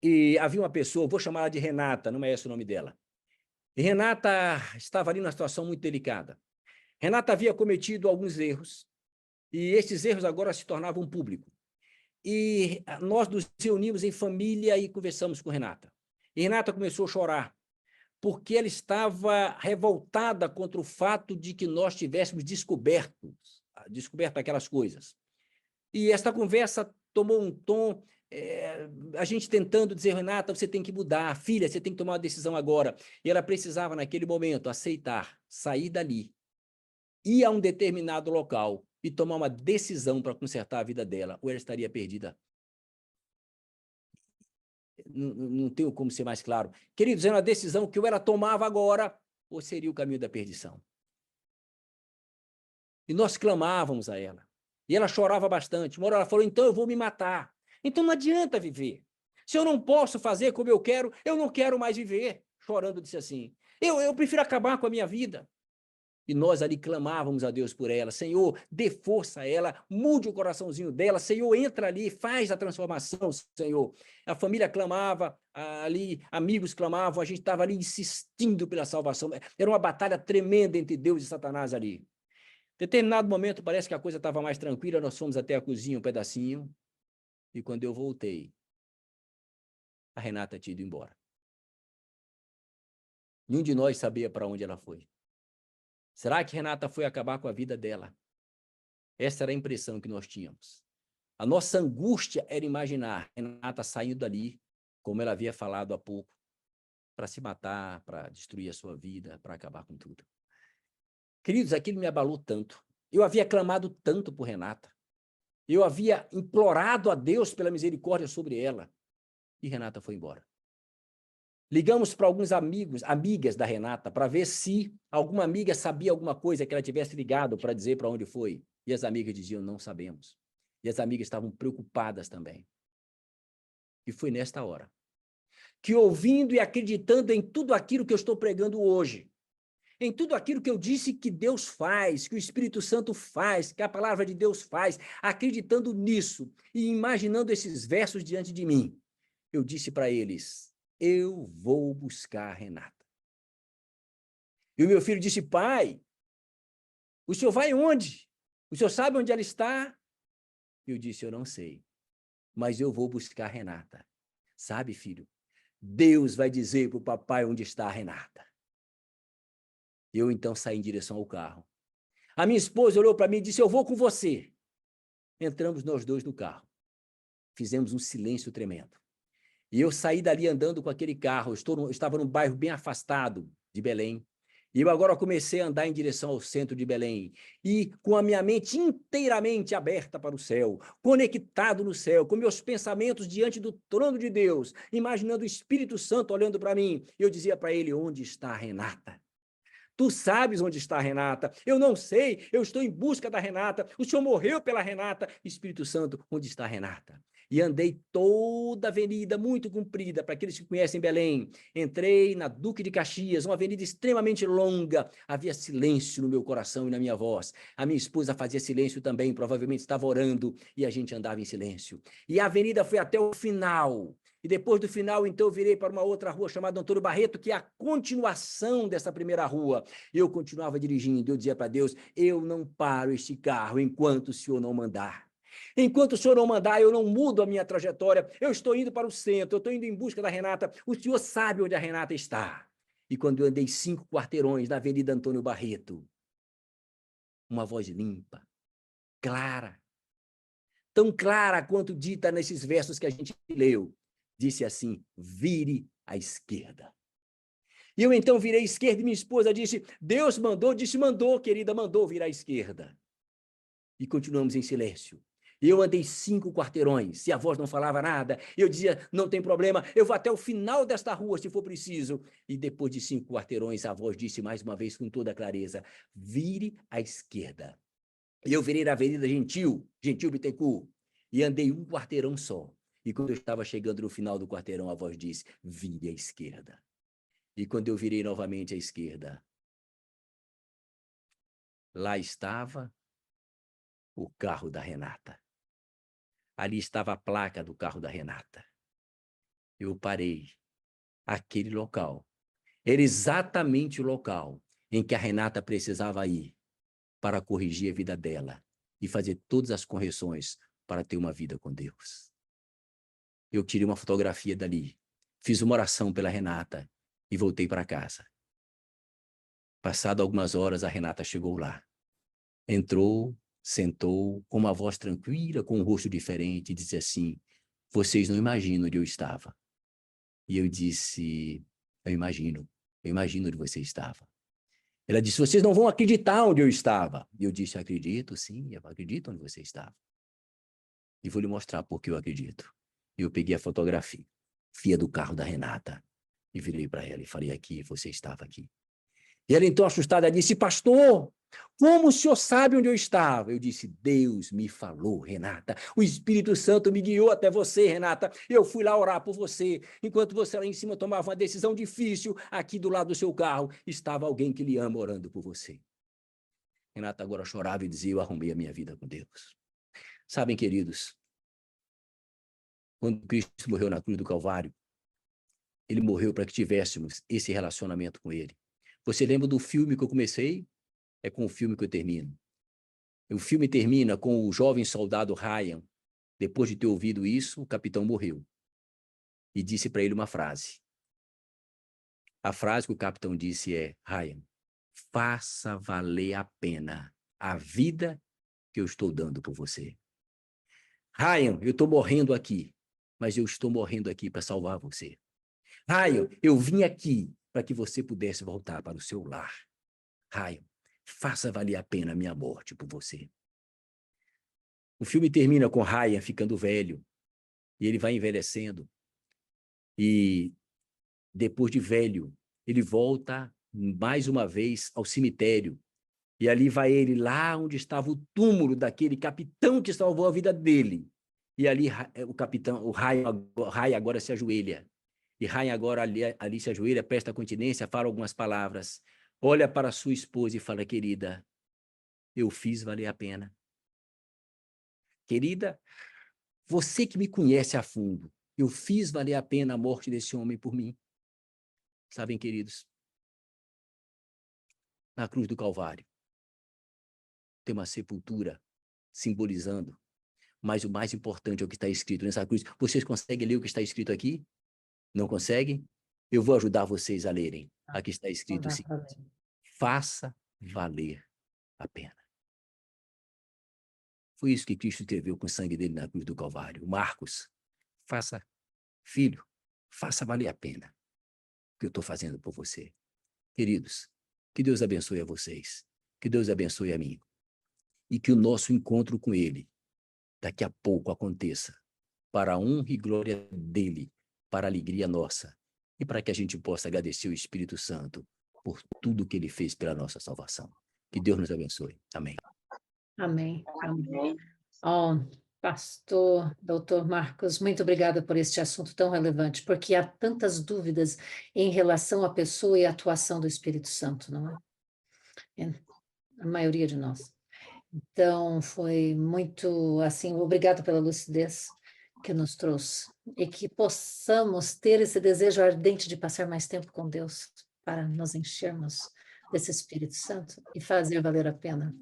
e havia uma pessoa, vou chamar ela de Renata, não é esse o nome dela. E Renata estava ali numa situação muito delicada. Renata havia cometido alguns erros e esses erros agora se tornavam públicos. E nós nos reunimos em família e conversamos com Renata. E Renata começou a chorar, porque ela estava revoltada contra o fato de que nós tivéssemos descoberto aquelas coisas. E esta conversa tomou um tom, a gente tentando dizer, Renata, você tem que mudar, filha, você tem que tomar uma decisão agora. E ela precisava, naquele momento, aceitar, sair dali, ir a um determinado local, e tomar uma decisão para consertar a vida dela, ou ela estaria perdida. Não tenho como ser mais claro. Queridos, era uma decisão que ou ela tomava agora, ou seria o caminho da perdição. E nós clamávamos a ela. E ela chorava bastante. Uma hora ela falou, então eu vou me matar. Então não adianta viver. Se eu não posso fazer como eu não quero mais viver. Chorando, disse assim, eu prefiro acabar com a minha vida. E nós ali clamávamos a Deus por ela. Senhor, dê força a ela, mude o coraçãozinho dela. Senhor, entra ali, faz a transformação, Senhor. A família clamava ali, amigos clamavam, a gente estava ali insistindo pela salvação. Era uma batalha tremenda entre Deus e Satanás ali. Em determinado momento, parece que a coisa estava mais tranquila, nós fomos até a cozinha um pedacinho, e quando eu voltei, a Renata tinha ido embora. Nenhum de nós sabia para onde ela foi. Será que Renata foi acabar com a vida dela? Essa era a impressão que nós tínhamos. A nossa angústia era imaginar Renata saindo dali, como ela havia falado há pouco, para se matar, para destruir a sua vida, para acabar com tudo. Queridos, aquilo me abalou tanto. Eu havia clamado tanto por Renata. Eu havia implorado a Deus pela misericórdia sobre ela. E Renata foi embora. Ligamos para alguns amigas da Renata, para ver se alguma amiga sabia alguma coisa que ela tivesse ligado para dizer para onde foi. E as amigas diziam, não sabemos. E as amigas estavam preocupadas também. E foi nesta hora que, ouvindo e acreditando em tudo aquilo que eu estou pregando hoje, em tudo aquilo que eu disse que Deus faz, que o Espírito Santo faz, que a palavra de Deus faz, acreditando nisso e imaginando esses versos diante de mim, eu disse para eles, eu vou buscar a Renata. E o meu filho disse, pai, o senhor vai onde? O senhor sabe onde ela está? Eu disse, eu não sei, mas eu vou buscar a Renata. Sabe, filho, Deus vai dizer para o papai onde está a Renata. Eu, então, saí em direção ao carro. A minha esposa olhou para mim e disse, eu vou com você. Entramos nós dois no carro. Fizemos um silêncio tremendo. E eu saí dali andando com aquele carro. Eu estava num bairro bem afastado de Belém. E eu agora comecei a andar em direção ao centro de Belém. E com a minha mente inteiramente aberta para o céu, conectado no céu, com meus pensamentos diante do trono de Deus, imaginando o Espírito Santo olhando para mim, eu dizia para ele, onde está a Renata? Tu sabes onde está a Renata. Eu não sei, eu estou em busca da Renata. O Senhor morreu pela Renata. Espírito Santo, onde está a Renata? E andei toda a avenida muito comprida, para aqueles que conhecem Belém. Entrei na Duque de Caxias, uma avenida extremamente longa. Havia silêncio no meu coração e na minha voz. A minha esposa fazia silêncio também, provavelmente estava orando, e a gente andava em silêncio. E a avenida foi até o final. E depois do final, então, eu virei para uma outra rua chamada Antônio Barreto, que é a continuação dessa primeira rua. Eu continuava dirigindo, eu dizia para Deus, eu não paro este carro enquanto o Senhor não mandar. Enquanto o Senhor não mandar, eu não mudo a minha trajetória. Eu estou indo para o centro, eu estou indo em busca da Renata. O Senhor sabe onde a Renata está. E quando eu andei 5 quarteirões na Avenida Antônio Barreto, uma voz limpa, clara, tão clara quanto dita nesses versos que a gente leu, disse assim, vire à esquerda. E eu então virei à esquerda e minha esposa disse, Deus mandou, disse, mandou, querida, mandou virar à esquerda. E continuamos em silêncio. Eu andei 5 quarteirões, e a voz não falava nada. Eu dizia, não tem problema, eu vou até o final desta rua, se for preciso. E depois de 5 quarteirões, a voz disse mais uma vez com toda clareza, vire à esquerda. E eu virei na Avenida Gentil Bittencourt, e andei 1 quarteirão só. E quando eu estava chegando no final do quarteirão, a voz disse, vire à esquerda. E quando eu virei novamente à esquerda, lá estava o carro da Renata. Ali estava a placa do carro da Renata. Eu parei. Aquele local era exatamente o local em que a Renata precisava ir para corrigir a vida dela e fazer todas as correções para ter uma vida com Deus. Eu tirei uma fotografia dali, fiz uma oração pela Renata e voltei para casa. Passado algumas horas, a Renata chegou lá. Entrou, sentou, com uma voz tranquila, com um rosto diferente, e disse assim, vocês não imaginam onde eu estava. E eu disse, eu imagino onde você estava. Ela disse, vocês não vão acreditar onde eu estava. E eu disse, acredito, sim, eu acredito onde você estava. E vou lhe mostrar por que eu acredito. E eu peguei a fotografia do carro da Renata e virei para ela e falei, aqui, você estava aqui. E ela então, assustada, disse, pastor, Como o senhor sabe onde eu estava? Eu disse, Deus me falou, Renata. O Espírito Santo me guiou até você, Renata. Eu fui lá orar por você. Enquanto você lá em cima tomava uma decisão difícil, aqui do lado do seu carro, estava alguém que lhe ama orando por você. Renata agora chorava e dizia, eu arrumei a minha vida com Deus. Sabem, queridos, quando Cristo morreu na cruz do Calvário, ele morreu para que tivéssemos esse relacionamento com ele. Você lembra do filme que eu comecei? É com o filme que eu termino. O filme termina com o jovem soldado Ryan. Depois de ter ouvido isso, o capitão morreu. E disse para ele uma frase. A frase que o capitão disse é, Ryan, faça valer a pena a vida que eu estou dando por você. Ryan, eu estou morrendo aqui, mas eu estou morrendo aqui para salvar você. Ryan, eu vim aqui para que você pudesse voltar para o seu lar. Ryan, faça valer a pena a minha morte por você. O filme termina com Ryan ficando velho, e ele vai envelhecendo. E depois de velho, ele volta mais uma vez ao cemitério. E ali vai ele, lá onde estava o túmulo daquele capitão que salvou a vida dele. E ali o Ryan agora se ajoelha. E Ryan agora ali se ajoelha, presta continência, fala algumas palavras. Olha para sua esposa e fala, querida, eu fiz valer a pena. Querida, você que me conhece a fundo, eu fiz valer a pena a morte desse homem por mim. Sabem, queridos, na cruz do Calvário, tem uma sepultura simbolizando, mas o mais importante é o que está escrito nessa cruz. Vocês conseguem ler o que está escrito aqui? Não conseguem? Eu vou ajudar vocês a lerem. Aqui está escrito assim, faça valer a pena. Foi isso que Cristo escreveu com o sangue dele na cruz do Calvário. Marcos, filho, faça valer a pena o que eu estou fazendo por você. Queridos, que Deus abençoe a vocês, que Deus abençoe a mim, e que o nosso encontro com ele, daqui a pouco, aconteça, para a honra e glória dele, para a alegria nossa, e para que a gente possa agradecer o Espírito Santo por tudo que ele fez pela nossa salvação. Que Deus nos abençoe. Amém. Amém. Amém. Pastor, doutor Marcos, muito obrigada por este assunto tão relevante, porque há tantas dúvidas em relação à pessoa e à atuação do Espírito Santo, não é? A maioria de nós. Então, foi muito, assim, obrigado pela lucidez que nos trouxe, e que possamos ter esse desejo ardente de passar mais tempo com Deus, para nos enchermos desse Espírito Santo e fazer valer a pena.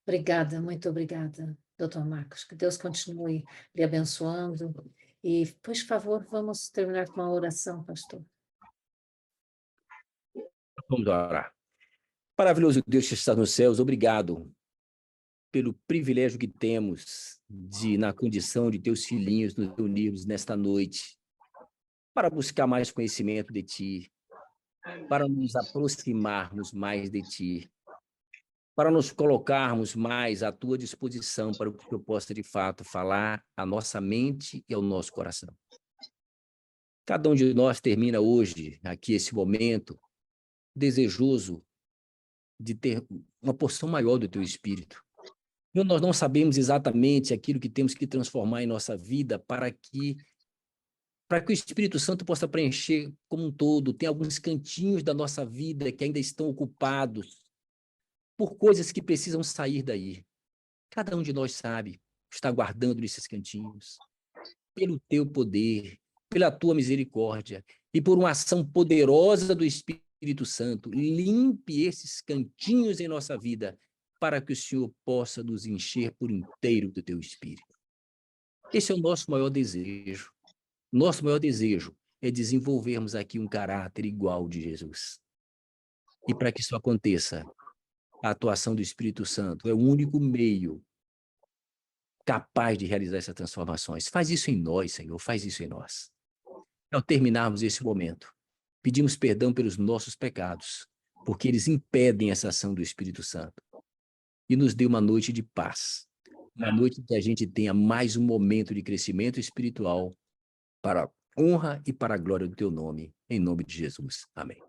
Obrigada, muito obrigada, doutor Marcos. Que Deus continue lhe abençoando. E, por favor, vamos terminar com uma oração, pastor. Vamos orar. Maravilhoso Deus que está nos céus, obrigado pelo privilégio que temos de, na condição de teus filhinhos, nos reunirmos nesta noite para buscar mais conhecimento de ti, para nos aproximarmos mais de ti, para nos colocarmos mais à tua disposição para que eu possa, de fato, falar à nossa mente e ao nosso coração. Cada um de nós termina hoje, aqui, esse momento, desejoso de ter uma porção maior do teu Espírito. E nós não sabemos exatamente aquilo que temos que transformar em nossa vida para que o Espírito Santo possa preencher como um todo. Tem alguns cantinhos da nossa vida que ainda estão ocupados por coisas que precisam sair daí. Cada um de nós sabe, está guardando esses cantinhos. Pelo teu poder, pela tua misericórdia e por uma ação poderosa do Espírito Santo, limpe esses cantinhos em nossa vida para que o Senhor possa nos encher por inteiro do teu Espírito. Esse é o nosso maior desejo. Nosso maior desejo é desenvolvermos aqui um caráter igual de Jesus. E para que isso aconteça, a atuação do Espírito Santo é o único meio capaz de realizar essas transformações. Faz isso em nós, Senhor, faz isso em nós. Ao terminarmos esse momento, pedimos perdão pelos nossos pecados, porque eles impedem essa ação do Espírito Santo. E nos dê uma noite de paz, uma noite que a gente tenha mais um momento de crescimento espiritual para a honra e para a glória do teu nome, em nome de Jesus. Amém.